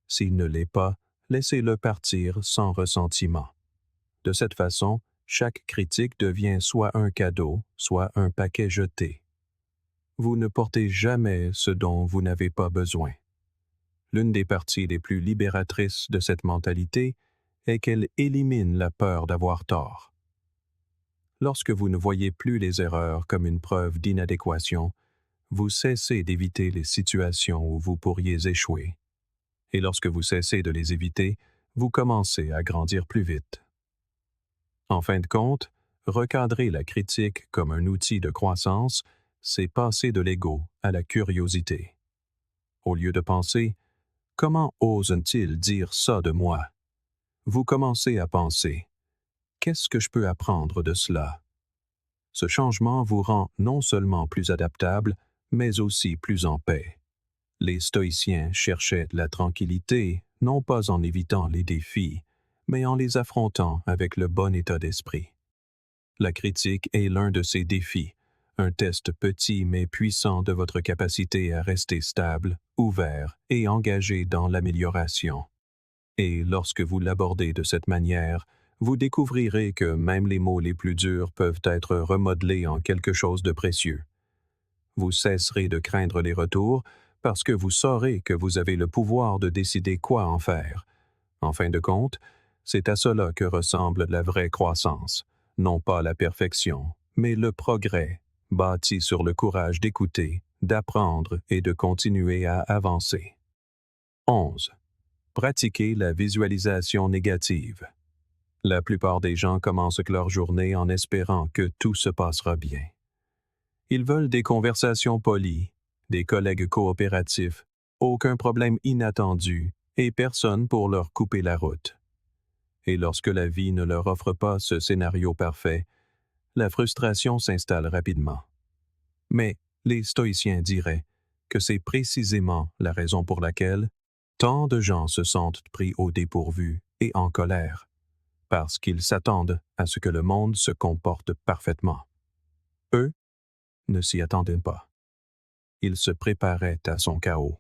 A: S'il ne l'est pas, laissez-le partir sans ressentiment. De cette façon, chaque critique devient soit un cadeau, soit un paquet jeté. Vous ne portez jamais ce dont vous n'avez pas besoin. L'une des parties les plus libératrices de cette mentalité est qu'elle élimine la peur d'avoir tort. Lorsque vous ne voyez plus les erreurs comme une preuve d'inadéquation, vous cessez d'éviter les situations où vous pourriez échouer. Et lorsque vous cessez de les éviter, vous commencez à grandir plus vite. En fin de compte, recadrer la critique comme un outil de croissance, c'est passer de l'ego à la curiosité. Au lieu de penser « Comment ose-t-il dire ça de moi ?» vous commencez à penser « Qu'est-ce que je peux apprendre de cela ?» Ce changement vous rend non seulement plus adaptable, mais aussi plus en paix. Les stoïciens cherchaient la tranquillité, non pas en évitant les défis, mais en les affrontant avec le bon état d'esprit. La critique est l'un de ces défis, un test petit mais puissant de votre capacité à rester stable, ouvert et engagé dans l'amélioration. Et lorsque vous l'abordez de cette manière, vous découvrirez que même les mots les plus durs peuvent être remodelés en quelque chose de précieux. Vous cesserez de craindre les retours parce que vous saurez que vous avez le pouvoir de décider quoi en faire. En fin de compte, c'est à cela que ressemble la vraie croissance, non pas la perfection, mais le progrès, bâti sur le courage d'écouter, d'apprendre et de continuer à avancer. 11. Pratiquez la visualisation négative. La plupart des gens commencent leur journée en espérant que tout se passera bien. Ils veulent des conversations polies, des collègues coopératifs, aucun problème inattendu et personne pour leur couper la route. Et lorsque la vie ne leur offre pas ce scénario parfait, la frustration s'installe rapidement. Mais les stoïciens diraient que c'est précisément la raison pour laquelle tant de gens se sentent pris au dépourvu et en colère, parce qu'ils s'attendent à ce que le monde se comporte parfaitement. Eux ne s'y attendaient pas. Ils se préparaient à son chaos.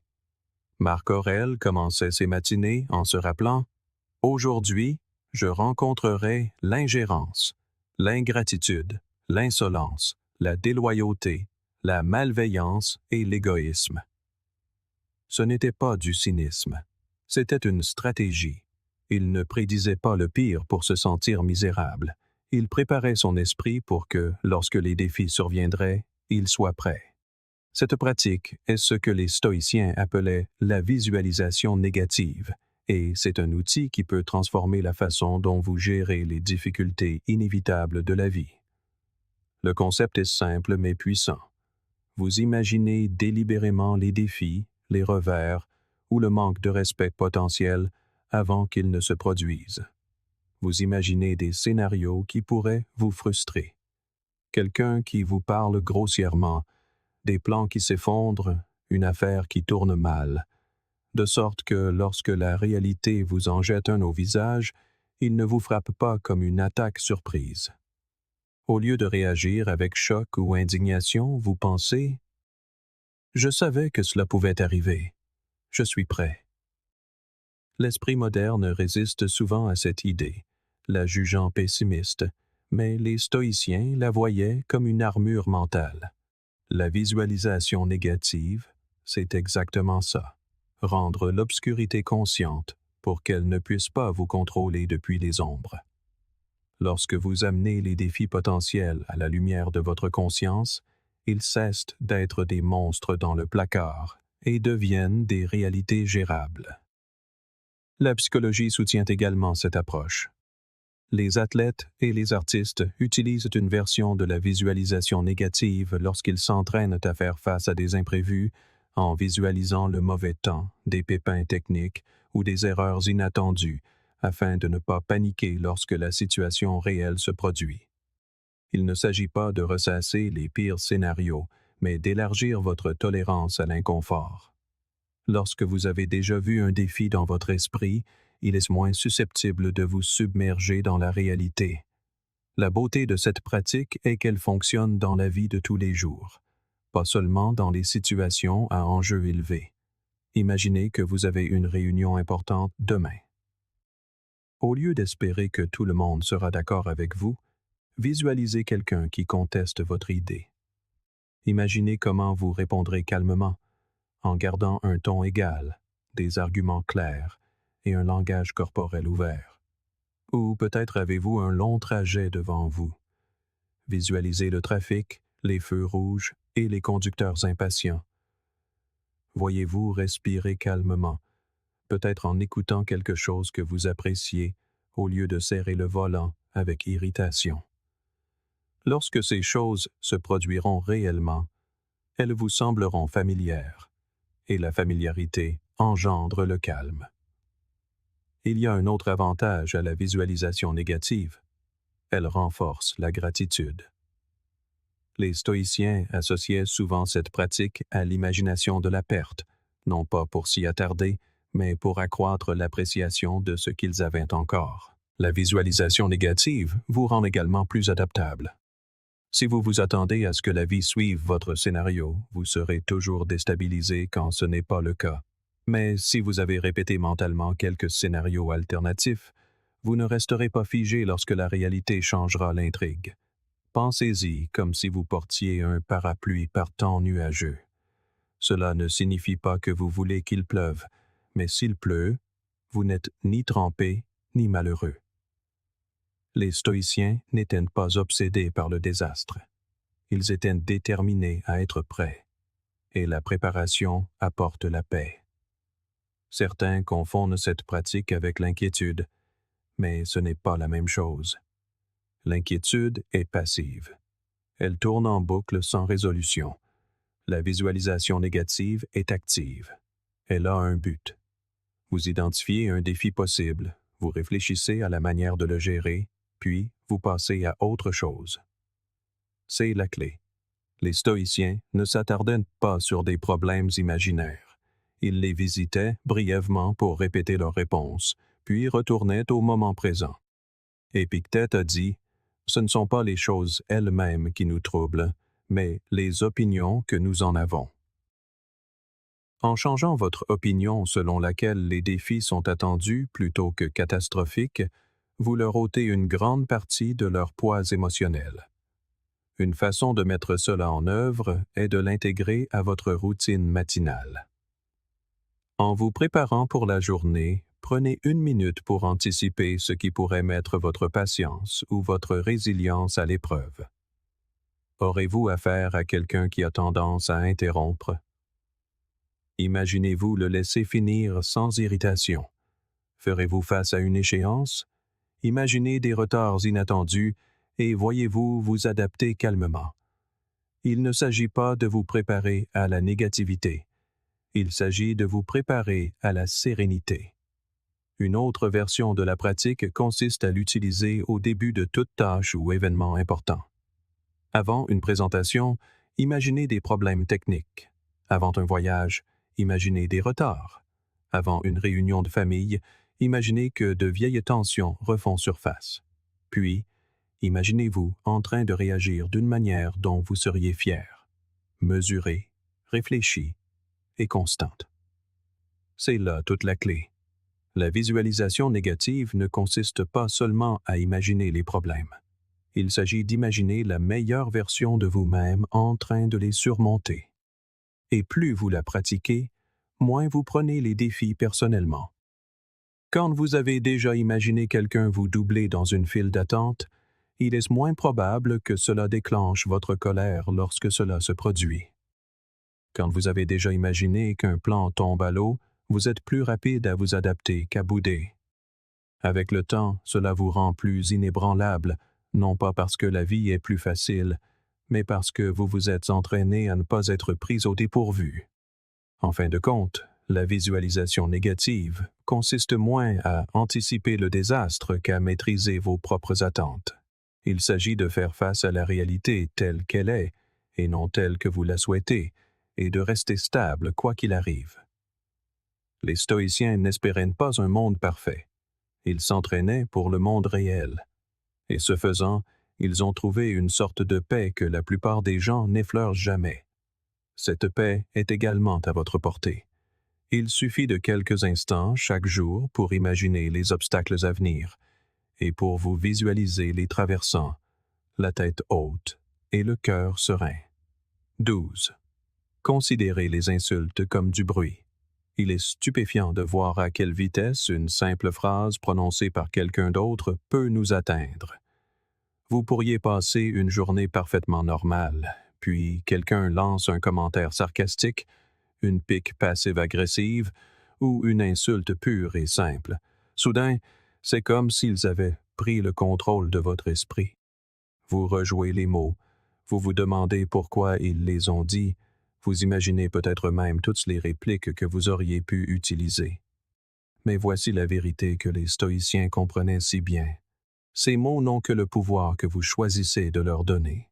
A: Marc Aurèle commençait ses matinées en se rappelant « Aujourd'hui, je rencontrerai l'ingérence, l'ingratitude, l'insolence, la déloyauté, la malveillance et l'égoïsme. » Ce n'était pas du cynisme, c'était une stratégie. Il ne prédisait pas le pire pour se sentir misérable. Il préparait son esprit pour que, lorsque les défis surviendraient, il soit prêt. Cette pratique est ce que les stoïciens appelaient la visualisation négative, et c'est un outil qui peut transformer la façon dont vous gérez les difficultés inévitables de la vie. Le concept est simple mais puissant. Vous imaginez délibérément les défis, les revers ou le manque de respect potentiel avant qu'ils ne se produisent. Vous imaginez des scénarios qui pourraient vous frustrer. Quelqu'un qui vous parle grossièrement, des plans qui s'effondrent, une affaire qui tourne mal, de sorte que lorsque la réalité vous en jette un au visage, il ne vous frappe pas comme une attaque surprise. Au lieu de réagir avec choc ou indignation, vous pensez « Je savais que cela pouvait arriver. Je suis prêt. » L'esprit moderne résiste souvent à cette idée, la jugeant pessimiste, mais les stoïciens la voyaient comme une armure mentale. La visualisation négative, c'est exactement ça. Rendre l'obscurité consciente pour qu'elle ne puisse pas vous contrôler depuis les ombres. Lorsque vous amenez les défis potentiels à la lumière de votre conscience, ils cessent d'être des monstres dans le placard et deviennent des réalités gérables. La psychologie soutient également cette approche. Les athlètes et les artistes utilisent une version de la visualisation négative lorsqu'ils s'entraînent à faire face à des imprévus en visualisant le mauvais temps, des pépins techniques ou des erreurs inattendues, afin de ne pas paniquer lorsque la situation réelle se produit. Il ne s'agit pas de ressasser les pires scénarios, mais d'élargir votre tolérance à l'inconfort. Lorsque vous avez déjà vu un défi dans votre esprit, il est moins susceptible de vous submerger dans la réalité. La beauté de cette pratique est qu'elle fonctionne dans la vie de tous les jours, pas seulement dans les situations à enjeu élevé. Imaginez que vous avez une réunion importante demain. Au lieu d'espérer que tout le monde sera d'accord avec vous, visualisez quelqu'un qui conteste votre idée. Imaginez comment vous répondrez calmement, en gardant un ton égal, des arguments clairs et un langage corporel ouvert. Ou peut-être avez-vous un long trajet devant vous. Visualisez le trafic, les feux rouges et les conducteurs impatients. Voyez-vous respirer calmement, peut-être en écoutant quelque chose que vous appréciez, au lieu de serrer le volant avec irritation. Lorsque ces choses se produiront réellement, elles vous sembleront familières, et la familiarité engendre le calme. Il y a un autre avantage à la visualisation négative. Elle renforce la gratitude. Les stoïciens associaient souvent cette pratique à l'imagination de la perte, non pas pour s'y attarder, mais pour accroître l'appréciation de ce qu'ils avaient encore. La visualisation négative vous rend également plus adaptable. Si vous vous attendez à ce que la vie suive votre scénario, vous serez toujours déstabilisé quand ce n'est pas le cas. Mais si vous avez répété mentalement quelques scénarios alternatifs, vous ne resterez pas figé lorsque la réalité changera l'intrigue. Pensez-y comme si vous portiez un parapluie par temps nuageux. Cela ne signifie pas que vous voulez qu'il pleuve, mais s'il pleut, vous n'êtes ni trempé ni malheureux. Les stoïciens n'étaient pas obsédés par le désastre. Ils étaient déterminés à être prêts, et la préparation apporte la paix. Certains confondent cette pratique avec l'inquiétude, mais ce n'est pas la même chose. L'inquiétude est passive. Elle tourne en boucle sans résolution. La visualisation négative est active. Elle a un but. Vous identifiez un défi possible, vous réfléchissez à la manière de le gérer, puis vous passez à autre chose. C'est la clé. Les stoïciens ne s'attardaient pas sur des problèmes imaginaires. Ils les visitaient brièvement pour répéter leurs réponses, puis retournaient au moment présent. Épictète a dit « Ce ne sont pas les choses elles-mêmes qui nous troublent, mais les opinions que nous en avons. » En changeant votre opinion selon laquelle les défis sont attendus plutôt que catastrophiques, vous leur ôtez une grande partie de leur poids émotionnel. Une façon de mettre cela en œuvre est de l'intégrer à votre routine matinale. En vous préparant pour la journée, prenez 1 minute pour anticiper ce qui pourrait mettre votre patience ou votre résilience à l'épreuve. Aurez-vous affaire à quelqu'un qui a tendance à interrompre? Imaginez-vous le laisser finir sans irritation. Ferez-vous face à une échéance? Imaginez des retards inattendus et voyez-vous vous adapter calmement. Il ne s'agit pas de vous préparer à la négativité. Il s'agit de vous préparer à la sérénité. Une autre version de la pratique consiste à l'utiliser au début de toute tâche ou événement important. Avant une présentation, imaginez des problèmes techniques. Avant un voyage, imaginez des retards. Avant une réunion de famille, imaginez que de vieilles tensions refont surface. Puis, imaginez-vous en train de réagir d'une manière dont vous seriez fier, mesurée, réfléchie et constante. C'est là toute la clé. La visualisation négative ne consiste pas seulement à imaginer les problèmes. Il s'agit d'imaginer la meilleure version de vous-même en train de les surmonter. Et plus vous la pratiquez, moins vous prenez les défis personnellement. Quand vous avez déjà imaginé quelqu'un vous doubler dans une file d'attente, il est moins probable que cela déclenche votre colère lorsque cela se produit. Quand vous avez déjà imaginé qu'un plan tombe à l'eau, vous êtes plus rapide à vous adapter qu'à bouder. Avec le temps, cela vous rend plus inébranlable, non pas parce que la vie est plus facile, mais parce que vous vous êtes entraîné à ne pas être pris au dépourvu. En fin de compte, la visualisation négative consiste moins à anticiper le désastre qu'à maîtriser vos propres attentes. Il s'agit de faire face à la réalité telle qu'elle est, et non telle que vous la souhaitez, et de rester stable quoi qu'il arrive. Les stoïciens n'espéraient pas un monde parfait. Ils s'entraînaient pour le monde réel. Et ce faisant, ils ont trouvé une sorte de paix que la plupart des gens n'effleurent jamais. Cette paix est également à votre portée. Il suffit de quelques instants chaque jour pour imaginer les obstacles à venir et pour vous visualiser les traversant, la tête haute et le cœur serein. 12. Considérez les insultes comme du bruit. Il est stupéfiant de voir à quelle vitesse une simple phrase prononcée par quelqu'un d'autre peut nous atteindre. Vous pourriez passer une journée parfaitement normale, puis quelqu'un lance un commentaire sarcastique, une pique passive-agressive ou une insulte pure et simple. Soudain, c'est comme s'ils avaient pris le contrôle de votre esprit. Vous rejouez les mots, vous vous demandez pourquoi ils les ont dit, vous imaginez peut-être même toutes les répliques que vous auriez pu utiliser. Mais voici la vérité que les stoïciens comprenaient si bien. Ces mots n'ont que le pouvoir que vous choisissez de leur donner.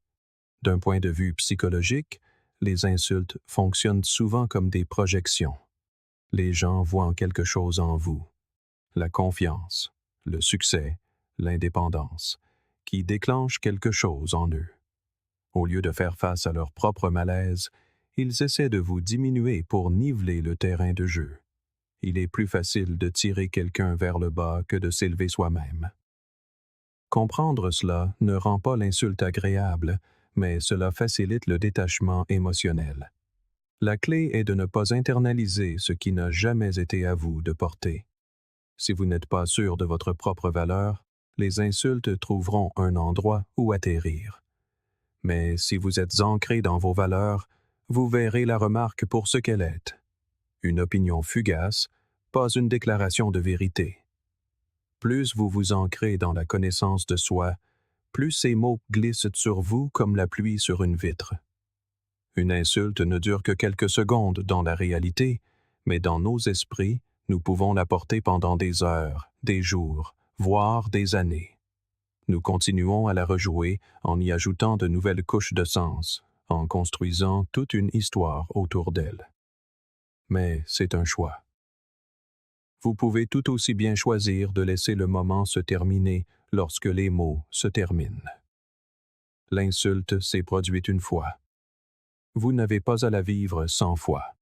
A: D'un point de vue psychologique, les insultes fonctionnent souvent comme des projections. Les gens voient quelque chose en vous. La confiance, le succès, l'indépendance, qui déclenchent quelque chose en eux. Au lieu de faire face à leur propre malaise, ils essaient de vous diminuer pour niveler le terrain de jeu. Il est plus facile de tirer quelqu'un vers le bas que de s'élever soi-même. Comprendre cela ne rend pas l'insulte agréable, mais cela facilite le détachement émotionnel. La clé est de ne pas internaliser ce qui n'a jamais été à vous de porter. Si vous n'êtes pas sûr de votre propre valeur, les insultes trouveront un endroit où atterrir. Mais si vous êtes ancré dans vos valeurs, vous verrez la remarque pour ce qu'elle est. Une opinion fugace, pas une déclaration de vérité. Plus vous vous ancrez dans la connaissance de soi, plus ces mots glissent sur vous comme la pluie sur une vitre. Une insulte ne dure que quelques secondes dans la réalité, mais dans nos esprits, nous pouvons la porter pendant des heures, des jours, voire des années. Nous continuons à la rejouer en y ajoutant de nouvelles couches de sens, en construisant toute une histoire autour d'elle. Mais c'est un choix. Vous pouvez tout aussi bien choisir de laisser le moment se terminer lorsque les mots se terminent. L'insulte s'est produite une fois. Vous n'avez pas à la vivre 100 fois.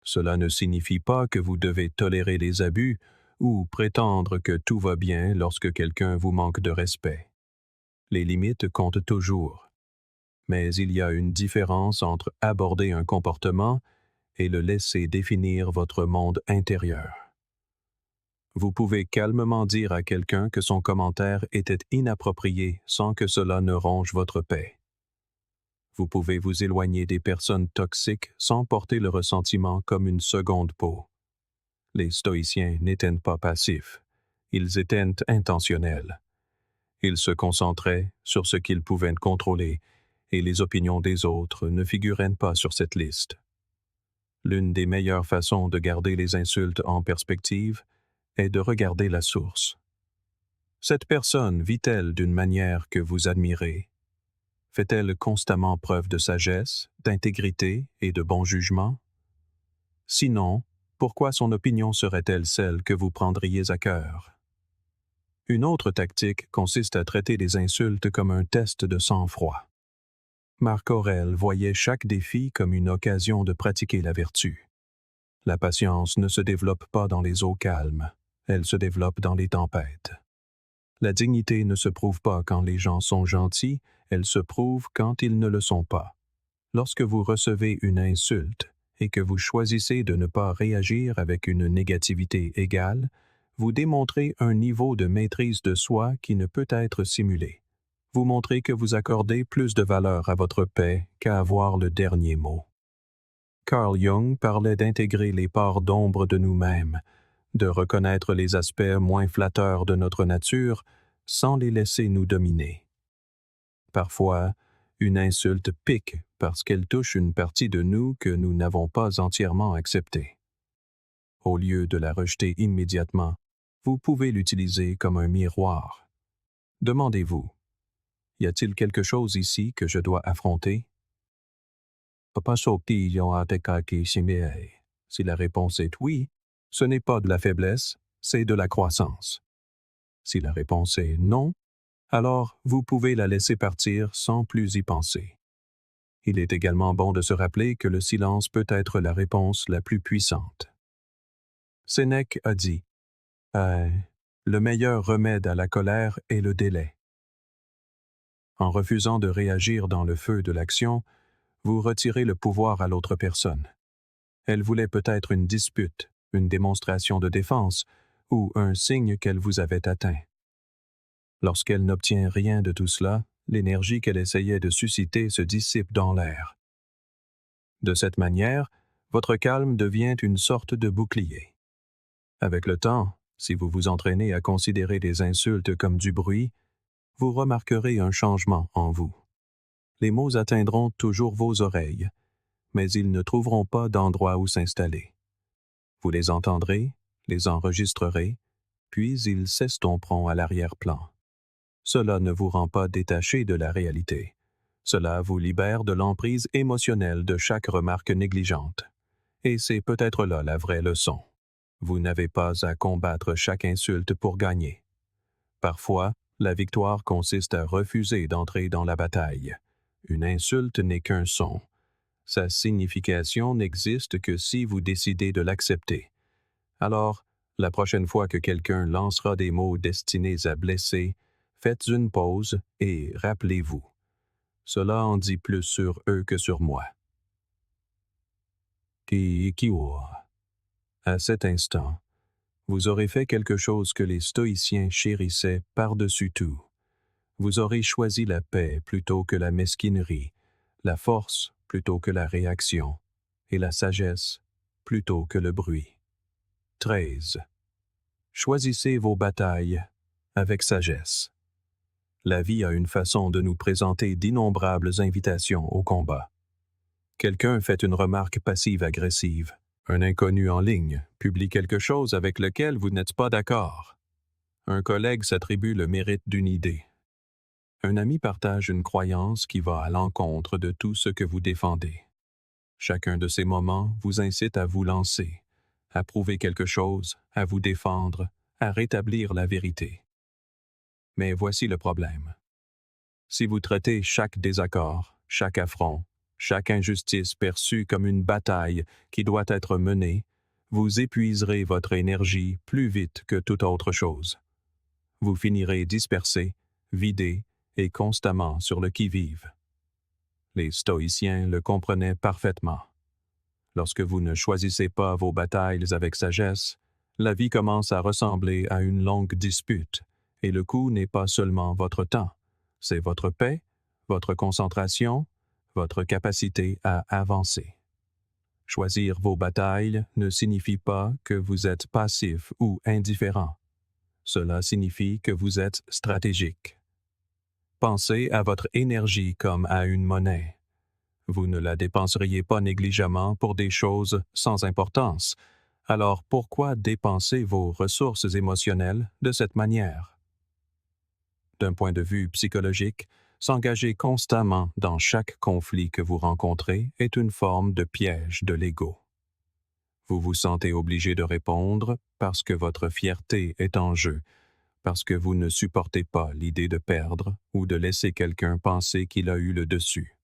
A: Cela ne signifie pas que vous devez tolérer les abus ou prétendre que tout va bien lorsque quelqu'un vous manque de respect. Les limites comptent toujours. Mais il y a une différence entre aborder un comportement et le laisser définir votre monde intérieur. Vous pouvez calmement dire à quelqu'un que son commentaire était inapproprié sans que cela ne ronge votre paix. Vous pouvez vous éloigner des personnes toxiques sans porter le ressentiment comme une seconde peau. Les stoïciens n'étaient pas passifs, ils étaient intentionnels. Ils se concentraient sur ce qu'ils pouvaient contrôler et les opinions des autres ne figuraient pas sur cette liste. L'une des meilleures façons de garder les insultes en perspective est de regarder la source. Cette personne vit-elle d'une manière que vous admirez? Fait-elle constamment preuve de sagesse, d'intégrité et de bon jugement? Sinon, pourquoi son opinion serait-elle celle que vous prendriez à cœur? Une autre tactique consiste à traiter les insultes comme un test de sang-froid. Marc Aurèle voyait chaque défi comme une occasion de pratiquer la vertu. La patience ne se développe pas dans les eaux calmes, elle se développe dans les tempêtes. La dignité ne se prouve pas quand les gens sont gentils, elle se prouve quand ils ne le sont pas. Lorsque vous recevez une insulte et que vous choisissez de ne pas réagir avec une négativité égale, vous démontrez un niveau de maîtrise de soi qui ne peut être simulé. Vous montrez que vous accordez plus de valeur à votre paix qu'à avoir le dernier mot. Carl Jung parlait d'intégrer les parts d'ombre de nous-mêmes, de reconnaître les aspects moins flatteurs de notre nature sans les laisser nous dominer. Parfois, une insulte pique parce qu'elle touche une partie de nous que nous n'avons pas entièrement acceptée. Au lieu de la rejeter immédiatement, vous pouvez l'utiliser comme un miroir. Demandez-vous, y a-t-il quelque chose ici que je dois affronter? Si la réponse est oui, ce n'est pas de la faiblesse, c'est de la croissance. Si la réponse est non, alors vous pouvez la laisser partir sans plus y penser. Il est également bon de se rappeler que le silence peut être la réponse la plus puissante. Sénèque a dit « Le meilleur remède à la colère est le délai. » En refusant de réagir dans le feu de l'action, vous retirez le pouvoir à l'autre personne. Elle voulait peut-être une dispute, une démonstration de défense ou un signe qu'elle vous avait atteint. Lorsqu'elle n'obtient rien de tout cela, l'énergie qu'elle essayait de susciter se dissipe dans l'air. De cette manière, votre calme devient une sorte de bouclier. Avec le temps, si vous vous entraînez à considérer des insultes comme du bruit, vous remarquerez un changement en vous. Les mots atteindront toujours vos oreilles, mais ils ne trouveront pas d'endroit où s'installer. Vous les entendrez, les enregistrerez, puis ils s'estomperont à l'arrière-plan. Cela ne vous rend pas détaché de la réalité. Cela vous libère de l'emprise émotionnelle de chaque remarque négligente. Et c'est peut-être là la vraie leçon. Vous n'avez pas à combattre chaque insulte pour gagner. Parfois, la victoire consiste à refuser d'entrer dans la bataille. Une insulte n'est qu'un son. Sa signification n'existe que si vous décidez de l'accepter. Alors, la prochaine fois que quelqu'un lancera des mots destinés à blesser, faites une pause et rappelez-vous. Cela en dit plus sur eux que sur moi. À cet instant, vous aurez fait quelque chose que les stoïciens chérissaient par-dessus tout. Vous aurez choisi la paix plutôt que la mesquinerie, la force plutôt que la réaction, et la sagesse plutôt que le bruit. 13. Choisissez vos batailles avec sagesse. La vie a une façon de nous présenter d'innombrables invitations au combat. Quelqu'un fait une remarque passive-agressive. Un inconnu en ligne publie quelque chose avec lequel vous n'êtes pas d'accord. Un collègue s'attribue le mérite d'une idée. Un ami partage une croyance qui va à l'encontre de tout ce que vous défendez. Chacun de ces moments vous incite à vous lancer, à prouver quelque chose, à vous défendre, à rétablir la vérité. Mais voici le problème. Si vous traitez chaque désaccord, chaque affront, chaque injustice perçue comme une bataille qui doit être menée, vous épuiserez votre énergie plus vite que toute autre chose. Vous finirez dispersé, vidé et constamment sur le qui-vive. Les stoïciens le comprenaient parfaitement. Lorsque vous ne choisissez pas vos batailles avec sagesse, la vie commence à ressembler à une longue dispute, et le coût n'est pas seulement votre temps, c'est votre paix, votre concentration, votre capacité à avancer. Choisir vos batailles ne signifie pas que vous êtes passif ou indifférent. Cela signifie que vous êtes stratégique. Pensez à votre énergie comme à une monnaie. Vous ne la dépenseriez pas négligemment pour des choses sans importance. Alors pourquoi dépenser vos ressources émotionnelles de cette manière? D'un point de vue psychologique, s'engager constamment dans chaque conflit que vous rencontrez est une forme de piège de l'ego. Vous vous sentez obligé de répondre parce que votre fierté est en jeu, parce que vous ne supportez pas l'idée de perdre ou de laisser quelqu'un penser qu'il a eu le dessus.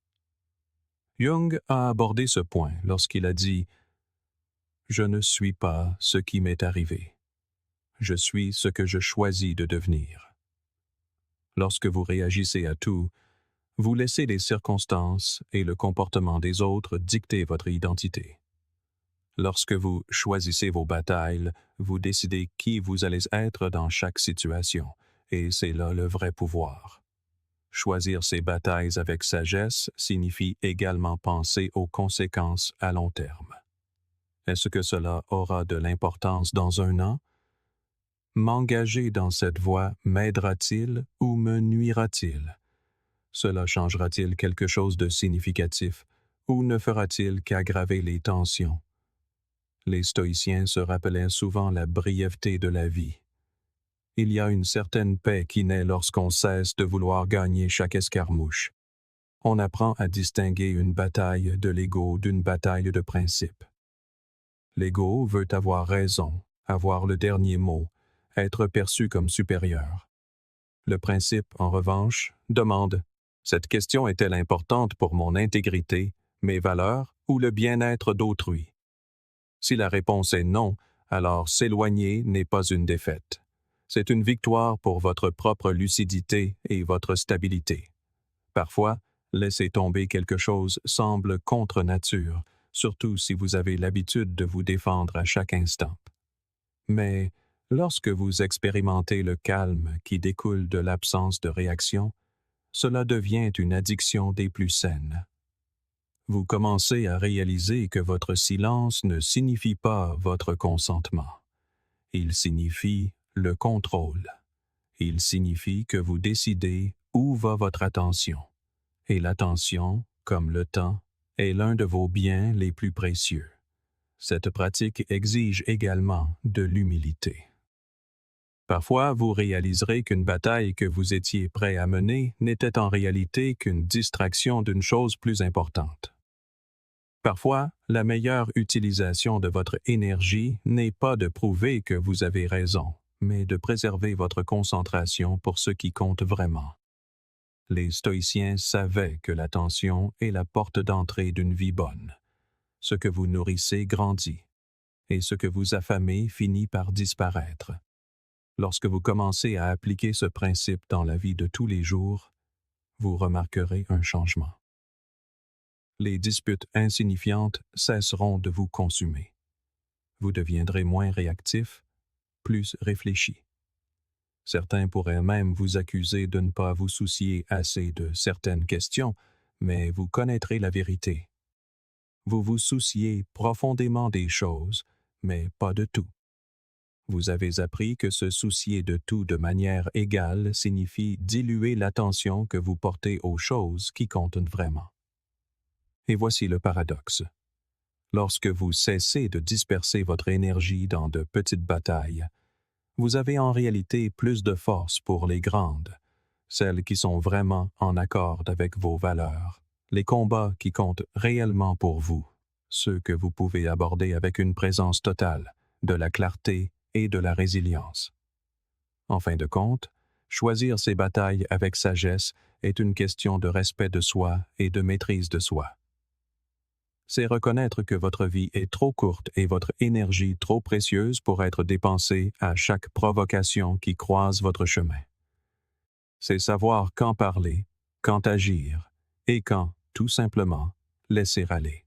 A: Jung a abordé ce point lorsqu'il a dit « Je ne suis pas ce qui m'est arrivé. Je suis ce que je choisis de devenir. » Lorsque vous réagissez à tout, vous laissez les circonstances et le comportement des autres dicter votre identité. Lorsque vous choisissez vos batailles, vous décidez qui vous allez être dans chaque situation, et c'est là le vrai pouvoir. Choisir ces batailles avec sagesse signifie également penser aux conséquences à long terme. Est-ce que cela aura de l'importance dans un an? M'engager dans cette voie m'aidera-t-il ou me nuira-t-il? Cela changera-t-il quelque chose de significatif ou ne fera-t-il qu'aggraver les tensions? Les stoïciens se rappelaient souvent la brièveté de la vie. Il y a une certaine paix qui naît lorsqu'on cesse de vouloir gagner chaque escarmouche. On apprend à distinguer une bataille de l'ego d'une bataille de principe. L'ego veut avoir raison, avoir le dernier mot, être perçu comme supérieur. Le principe, en revanche, demande « Cette question est-elle importante pour mon intégrité, mes valeurs ou le bien-être d'autrui ?» Si la réponse est non, alors s'éloigner n'est pas une défaite. C'est une victoire pour votre propre lucidité et votre stabilité. Parfois, laisser tomber quelque chose semble contre nature, surtout si vous avez l'habitude de vous défendre à chaque instant. Mais lorsque vous expérimentez le calme qui découle de l'absence de réaction, cela devient une addiction des plus saines. Vous commencez à réaliser que votre silence ne signifie pas votre consentement. Il signifie le contrôle. Il signifie que vous décidez où va votre attention. Et l'attention, comme le temps, est l'un de vos biens les plus précieux. Cette pratique exige également de l'humilité. Parfois, vous réaliserez qu'une bataille que vous étiez prêt à mener n'était en réalité qu'une distraction d'une chose plus importante. Parfois, la meilleure utilisation de votre énergie n'est pas de prouver que vous avez raison, mais de préserver votre concentration pour ce qui compte vraiment. Les stoïciens savaient que l'attention est la porte d'entrée d'une vie bonne. Ce que vous nourrissez grandit, et ce que vous affamez finit par disparaître. Lorsque vous commencez à appliquer ce principe dans la vie de tous les jours, vous remarquerez un changement. Les disputes insignifiantes cesseront de vous consumer. Vous deviendrez moins réactif, plus réfléchi. Certains pourraient même vous accuser de ne pas vous soucier assez de certaines questions, mais vous connaîtrez la vérité. Vous vous souciez profondément des choses, mais pas de tout. Vous avez appris que se soucier de tout de manière égale signifie diluer l'attention que vous portez aux choses qui comptent vraiment. Et voici le paradoxe. Lorsque vous cessez de disperser votre énergie dans de petites batailles, vous avez en réalité plus de force pour les grandes, celles qui sont vraiment en accord avec vos valeurs, les combats qui comptent réellement pour vous, ceux que vous pouvez aborder avec une présence totale, de la clarté et de la résilience. En fin de compte, choisir ces batailles avec sagesse est une question de respect de soi et de maîtrise de soi. C'est reconnaître que votre vie est trop courte et votre énergie trop précieuse pour être dépensée à chaque provocation qui croise votre chemin. C'est savoir quand parler, quand agir et quand, tout simplement, laisser aller.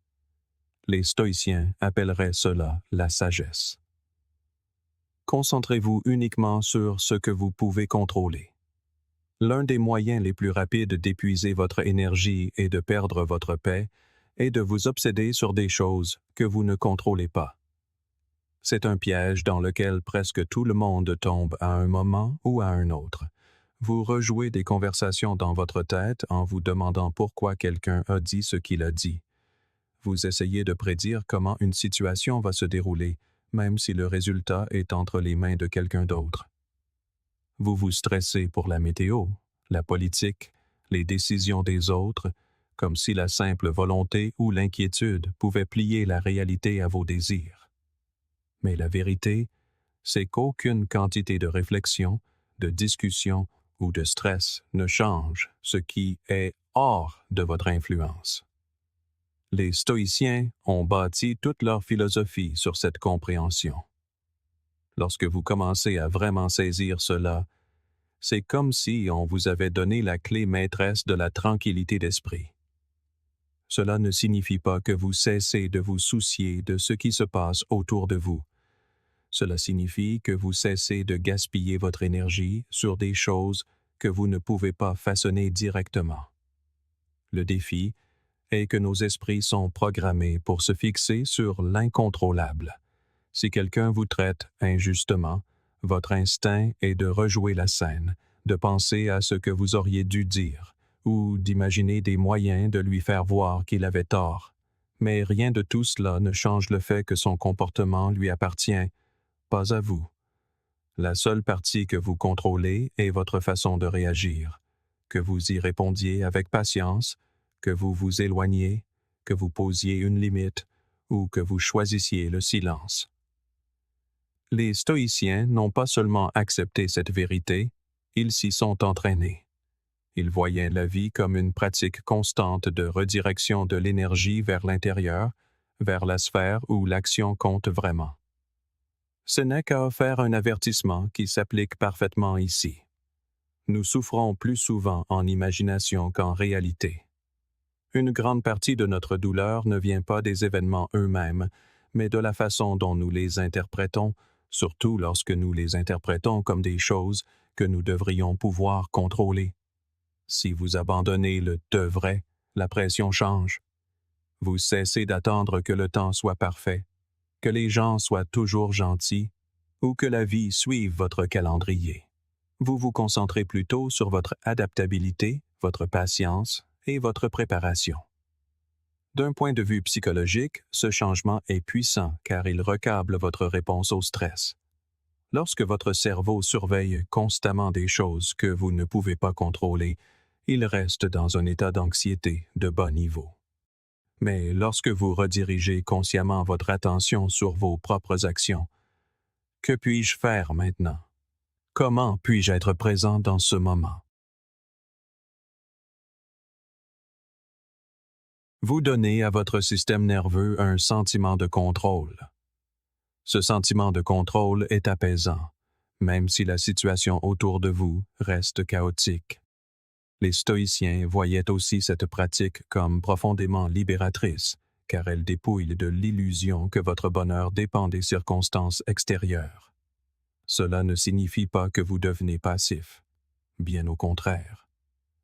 A: Les stoïciens appelleraient cela la sagesse. Concentrez-vous uniquement sur ce que vous pouvez contrôler. L'un des moyens les plus rapides d'épuiser votre énergie et de perdre votre paix est de vous obséder sur des choses que vous ne contrôlez pas. C'est un piège dans lequel presque tout le monde tombe à un moment ou à un autre. Vous rejouez des conversations dans votre tête en vous demandant pourquoi quelqu'un a dit ce qu'il a dit. Vous essayez de prédire comment une situation va se dérouler, même si le résultat est entre les mains de quelqu'un d'autre. Vous vous stressez pour la météo, la politique, les décisions des autres, comme si la simple volonté ou l'inquiétude pouvait plier la réalité à vos désirs. Mais la vérité, c'est qu'aucune quantité de réflexion, de discussion ou de stress ne change ce qui est hors de votre influence. Les stoïciens ont bâti toute leur philosophie sur cette compréhension. Lorsque vous commencez à vraiment saisir cela, c'est comme si on vous avait donné la clé maîtresse de la tranquillité d'esprit. Cela ne signifie pas que vous cessez de vous soucier de ce qui se passe autour de vous. Cela signifie que vous cessez de gaspiller votre énergie sur des choses que vous ne pouvez pas façonner directement. Le défi est que nos esprits sont programmés pour se fixer sur l'incontrôlable. Si quelqu'un vous traite injustement, votre instinct est de rejouer la scène, de penser à ce que vous auriez dû dire, ou d'imaginer des moyens de lui faire voir qu'il avait tort. Mais rien de tout cela ne change le fait que son comportement lui appartient, pas à vous. La seule partie que vous contrôlez est votre façon de réagir, que vous y répondiez avec patience, que vous vous éloigniez, que vous posiez une limite ou que vous choisissiez le silence. Les stoïciens n'ont pas seulement accepté cette vérité, ils s'y sont entraînés. Ils voyaient la vie comme une pratique constante de redirection de l'énergie vers l'intérieur, vers la sphère où l'action compte vraiment. Ce n'est qu'à faire un avertissement qui s'applique parfaitement ici. Nous souffrons plus souvent en imagination qu'en réalité. Une grande partie de notre douleur ne vient pas des événements eux-mêmes, mais de la façon dont nous les interprétons, surtout lorsque nous les interprétons comme des choses que nous devrions pouvoir contrôler. Si vous abandonnez le « devrait », la pression change. Vous cessez d'attendre que le temps soit parfait, que les gens soient toujours gentils ou que la vie suive votre calendrier. Vous vous concentrez plutôt sur votre adaptabilité, votre patience et votre préparation. D'un point de vue psychologique, ce changement est puissant car il recable votre réponse au stress. Lorsque votre cerveau surveille constamment des choses que vous ne pouvez pas contrôler, il reste dans un état d'anxiété de bas niveau. Mais lorsque vous redirigez consciemment votre attention sur vos propres actions, que puis-je faire maintenant? Comment puis-je être présent dans ce moment? Vous donnez à votre système nerveux un sentiment de contrôle. Ce sentiment de contrôle est apaisant, même si la situation autour de vous reste chaotique. Les stoïciens voyaient aussi cette pratique comme profondément libératrice, car elle dépouille de l'illusion que votre bonheur dépend des circonstances extérieures. Cela ne signifie pas que vous devenez passif. Bien au contraire.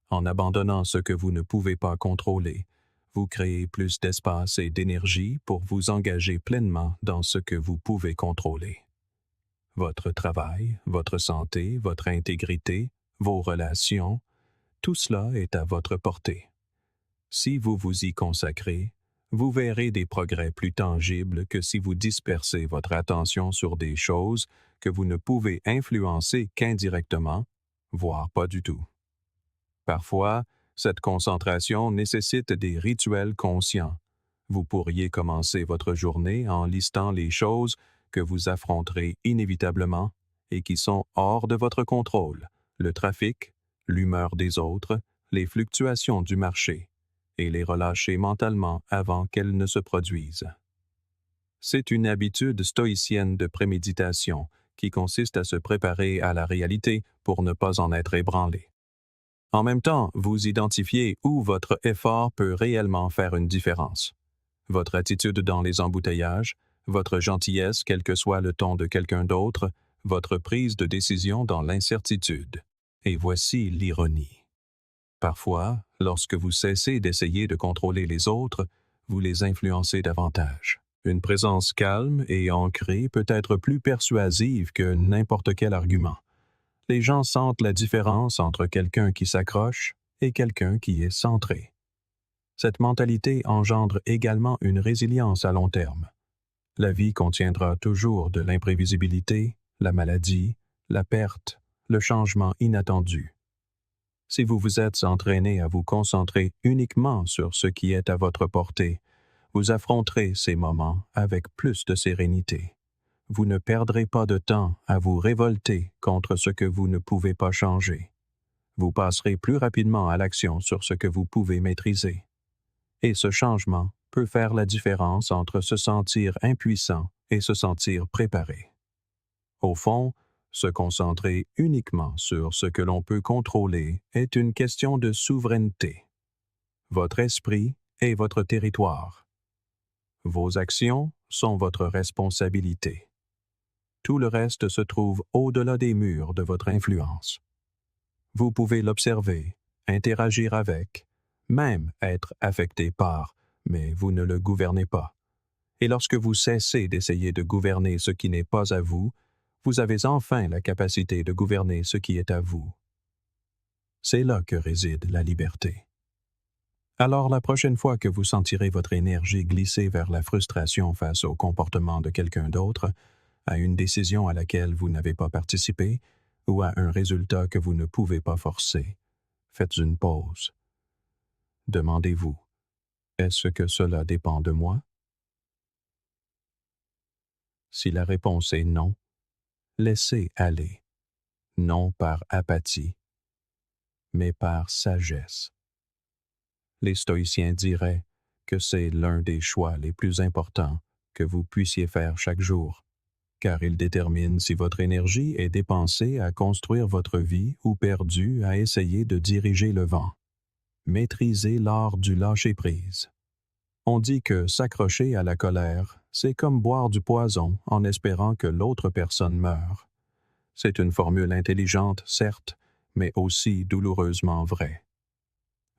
A: En abandonnant ce que vous ne pouvez pas contrôler, vous créez plus d'espace et d'énergie pour vous engager pleinement dans ce que vous pouvez contrôler. Votre travail, votre santé, votre intégrité, vos relations, tout cela est à votre portée. Si vous vous y consacrez, vous verrez des progrès plus tangibles que si vous dispersez votre attention sur des choses que vous ne pouvez influencer qu'indirectement, voire pas du tout. Parfois, cette concentration nécessite des rituels conscients. Vous pourriez commencer votre journée en listant les choses que vous affronterez inévitablement et qui sont hors de votre contrôle, le trafic, l'humeur des autres, les fluctuations du marché, et les relâcher mentalement avant qu'elles ne se produisent. C'est une habitude stoïcienne de préméditation qui consiste à se préparer à la réalité pour ne pas en être ébranlé. En même temps, vous identifiez où votre effort peut réellement faire une différence. Votre attitude dans les embouteillages, votre gentillesse quel que soit le ton de quelqu'un d'autre, votre prise de décision dans l'incertitude. Et voici l'ironie. Parfois, lorsque vous cessez d'essayer de contrôler les autres, vous les influencez davantage. Une présence calme et ancrée peut être plus persuasive que n'importe quel argument. Les gens sentent la différence entre quelqu'un qui s'accroche et quelqu'un qui est centré. Cette mentalité engendre également une résilience à long terme. La vie contiendra toujours de l'imprévisibilité, la maladie, la perte, le changement inattendu. Si vous vous êtes entraîné à vous concentrer uniquement sur ce qui est à votre portée, vous affronterez ces moments avec plus de sérénité. Vous ne perdrez pas de temps à vous révolter contre ce que vous ne pouvez pas changer. Vous passerez plus rapidement à l'action sur ce que vous pouvez maîtriser. Et ce changement peut faire la différence entre se sentir impuissant et se sentir préparé. Au fond, se concentrer uniquement sur ce que l'on peut contrôler est une question de souveraineté. Votre esprit est votre territoire. Vos actions sont votre responsabilité. Tout le reste se trouve au-delà des murs de votre influence. Vous pouvez l'observer, interagir avec, même être affecté par, mais vous ne le gouvernez pas. Et lorsque vous cessez d'essayer de gouverner ce qui n'est pas à vous, vous avez enfin la capacité de gouverner ce qui est à vous. C'est là que réside la liberté. Alors la prochaine fois que vous sentirez votre énergie glisser vers la frustration face au comportement de quelqu'un d'autre, à une décision à laquelle vous n'avez pas participé ou à un résultat que vous ne pouvez pas forcer, faites une pause. Demandez-vous, est-ce que cela dépend de moi? Si la réponse est non, laissez aller, non par apathie, mais par sagesse. Les stoïciens diraient que c'est l'un des choix les plus importants que vous puissiez faire chaque jour, car il détermine si votre énergie est dépensée à construire votre vie ou perdue à essayer de diriger le vent. Maîtrisez l'art du lâcher-prise. On dit que s'accrocher à la colère, c'est comme boire du poison en espérant que l'autre personne meure. C'est une formule intelligente, certes, mais aussi douloureusement vraie.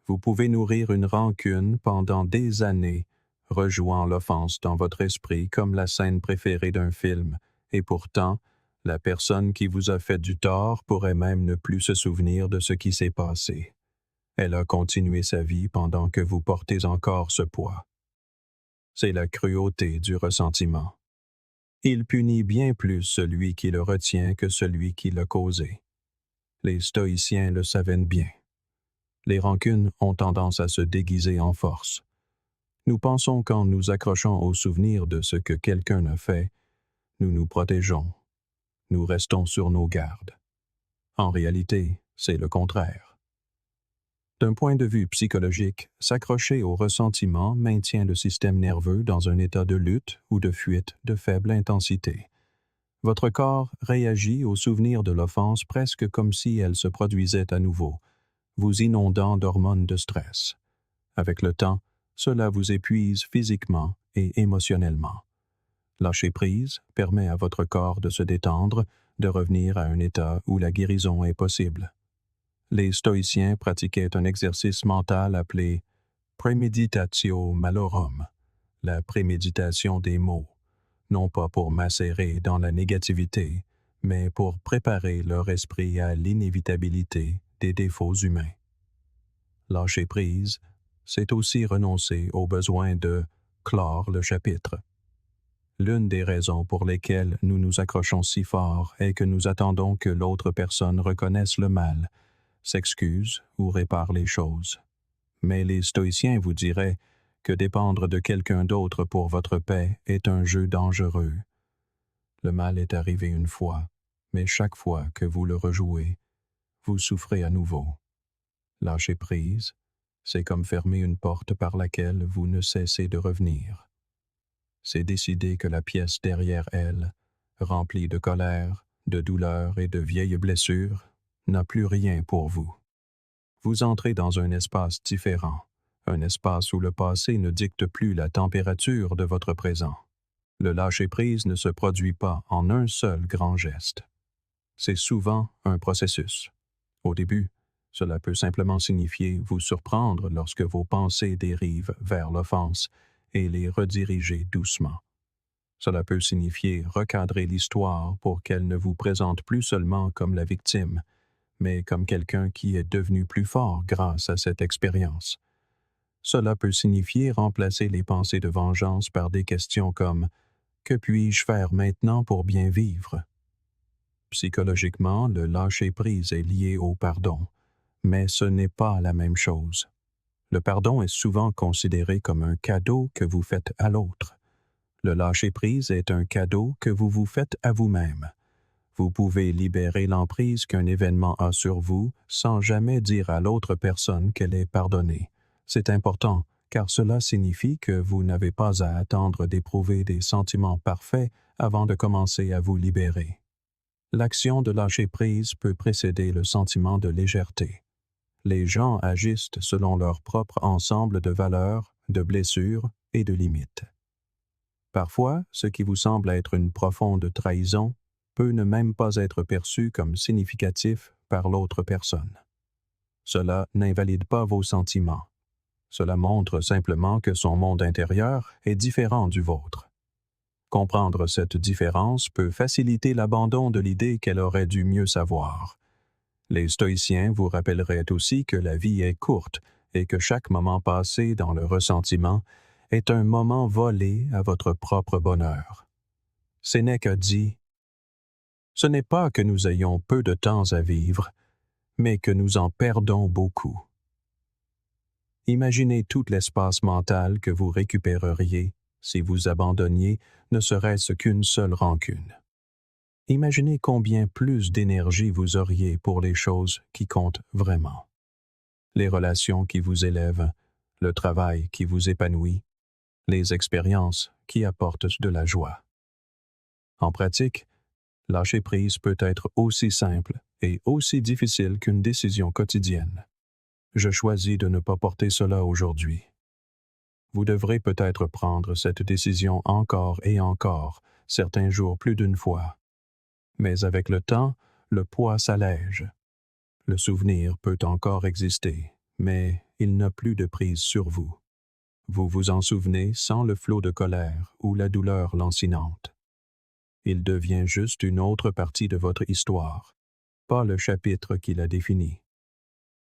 A: Vous pouvez nourrir une rancune pendant des années, rejouant l'offense dans votre esprit comme la scène préférée d'un film, et pourtant, la personne qui vous a fait du tort pourrait même ne plus se souvenir de ce qui s'est passé. Elle a continué sa vie pendant que vous portez encore ce poids. C'est la cruauté du ressentiment. Il punit bien plus celui qui le retient que celui qui l'a causé. Les stoïciens le savaient bien. Les rancunes ont tendance à se déguiser en force. Nous pensons qu'en nous accrochant au souvenir de ce que quelqu'un a fait, nous nous protégeons. Nous restons sur nos gardes. En réalité, c'est le contraire. D'un point de vue psychologique, s'accrocher au ressentiment maintient le système nerveux dans un état de lutte ou de fuite de faible intensité. Votre corps réagit au souvenir de l'offense presque comme si elle se produisait à nouveau, vous inondant d'hormones de stress. Avec le temps, cela vous épuise physiquement et émotionnellement. Lâcher prise permet à votre corps de se détendre, de revenir à un état où la guérison est possible. Les stoïciens pratiquaient un exercice mental appelé premeditatio malorum, la préméditation des maux, non pas pour macérer dans la négativité, mais pour préparer leur esprit à l'inévitabilité des défauts humains. Lâcher prise, c'est aussi renoncer au besoin de clore le chapitre. L'une des raisons pour lesquelles nous nous accrochons si fort est que nous attendons que l'autre personne reconnaisse le mal, s'excuse ou répare les choses. Mais les stoïciens vous diraient que dépendre de quelqu'un d'autre pour votre paix est un jeu dangereux. Le mal est arrivé une fois, mais chaque fois que vous le rejouez, vous souffrez à nouveau. Lâcher prise, c'est comme fermer une porte par laquelle vous ne cessez de revenir. C'est décider que la pièce derrière elle, remplie de colère, de douleur et de vieilles blessures, n'a plus rien pour vous. Vous entrez dans un espace différent, un espace où le passé ne dicte plus la température de votre présent. Le lâcher-prise ne se produit pas en un seul grand geste. C'est souvent un processus. Au début, cela peut simplement signifier vous surprendre lorsque vos pensées dérivent vers l'offense et les rediriger doucement. Cela peut signifier recadrer l'histoire pour qu'elle ne vous présente plus seulement comme la victime, mais comme quelqu'un qui est devenu plus fort grâce à cette expérience. Cela peut signifier remplacer les pensées de vengeance par des questions comme « Que puis-je faire maintenant pour bien vivre ?» Psychologiquement, le lâcher-prise est lié au pardon, mais ce n'est pas la même chose. Le pardon est souvent considéré comme un cadeau que vous faites à l'autre. Le lâcher-prise est un cadeau que vous vous faites à vous-même. Vous pouvez libérer l'emprise qu'un événement a sur vous sans jamais dire à l'autre personne qu'elle est pardonnée. C'est important, car cela signifie que vous n'avez pas à attendre d'éprouver des sentiments parfaits avant de commencer à vous libérer. L'action de lâcher prise peut précéder le sentiment de légèreté. Les gens agissent selon leur propre ensemble de valeurs, de blessures et de limites. Parfois, ce qui vous semble être une profonde trahison peut ne même pas être perçu comme significatif par l'autre personne. Cela n'invalide pas vos sentiments. Cela montre simplement que son monde intérieur est différent du vôtre. Comprendre cette différence peut faciliter l'abandon de l'idée qu'elle aurait dû mieux savoir. Les stoïciens vous rappelleraient aussi que la vie est courte et que chaque moment passé dans le ressentiment est un moment volé à votre propre bonheur. Sénèque a dit « Ce n'est pas que nous ayons peu de temps à vivre, mais que nous en perdons beaucoup. » Imaginez tout l'espace mental que vous récupéreriez si vous abandonniez ne serait-ce qu'une seule rancune. Imaginez combien plus d'énergie vous auriez pour les choses qui comptent vraiment. Les relations qui vous élèvent, le travail qui vous épanouit, les expériences qui apportent de la joie. En pratique, lâcher prise peut être aussi simple et aussi difficile qu'une décision quotidienne. Je choisis de ne pas porter cela aujourd'hui. Vous devrez peut-être prendre cette décision encore et encore, certains jours plus d'une fois. Mais avec le temps, le poids s'allège. Le souvenir peut encore exister, mais il n'a plus de prise sur vous. Vous vous en souvenez sans le flot de colère ou la douleur lancinante. Il devient juste une autre partie de votre histoire, pas le chapitre qui la définit.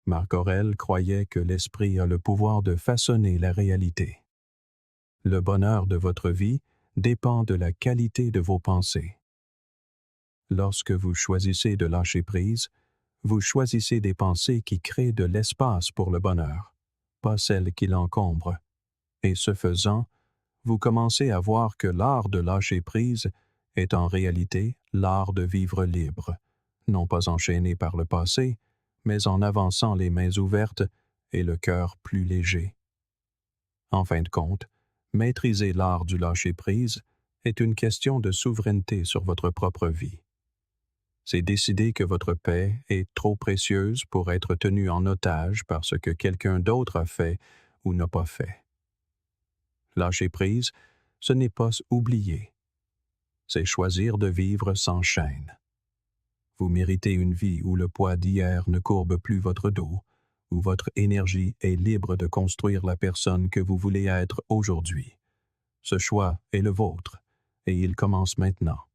A: Marc Aurèle croyait que l'esprit a le pouvoir de façonner la réalité. Le bonheur de votre vie dépend de la qualité de vos pensées. Lorsque vous choisissez de lâcher prise, vous choisissez des pensées qui créent de l'espace pour le bonheur, pas celles qui l'encombrent. Et ce faisant, vous commencez à voir que l'art de lâcher prise est en réalité l'art de vivre libre, non pas enchaîné par le passé, mais en avançant les mains ouvertes et le cœur plus léger. En fin de compte, maîtriser l'art du lâcher-prise est une question de souveraineté sur votre propre vie. C'est décider que votre paix est trop précieuse pour être tenue en otage par ce que quelqu'un d'autre a fait ou n'a pas fait. Lâcher prise, ce n'est pas oublier. C'est choisir de vivre sans chaîne. Vous méritez une vie où le poids d'hier ne courbe plus votre dos, où votre énergie est libre de construire la personne que vous voulez être aujourd'hui. Ce choix est le vôtre, et il commence maintenant.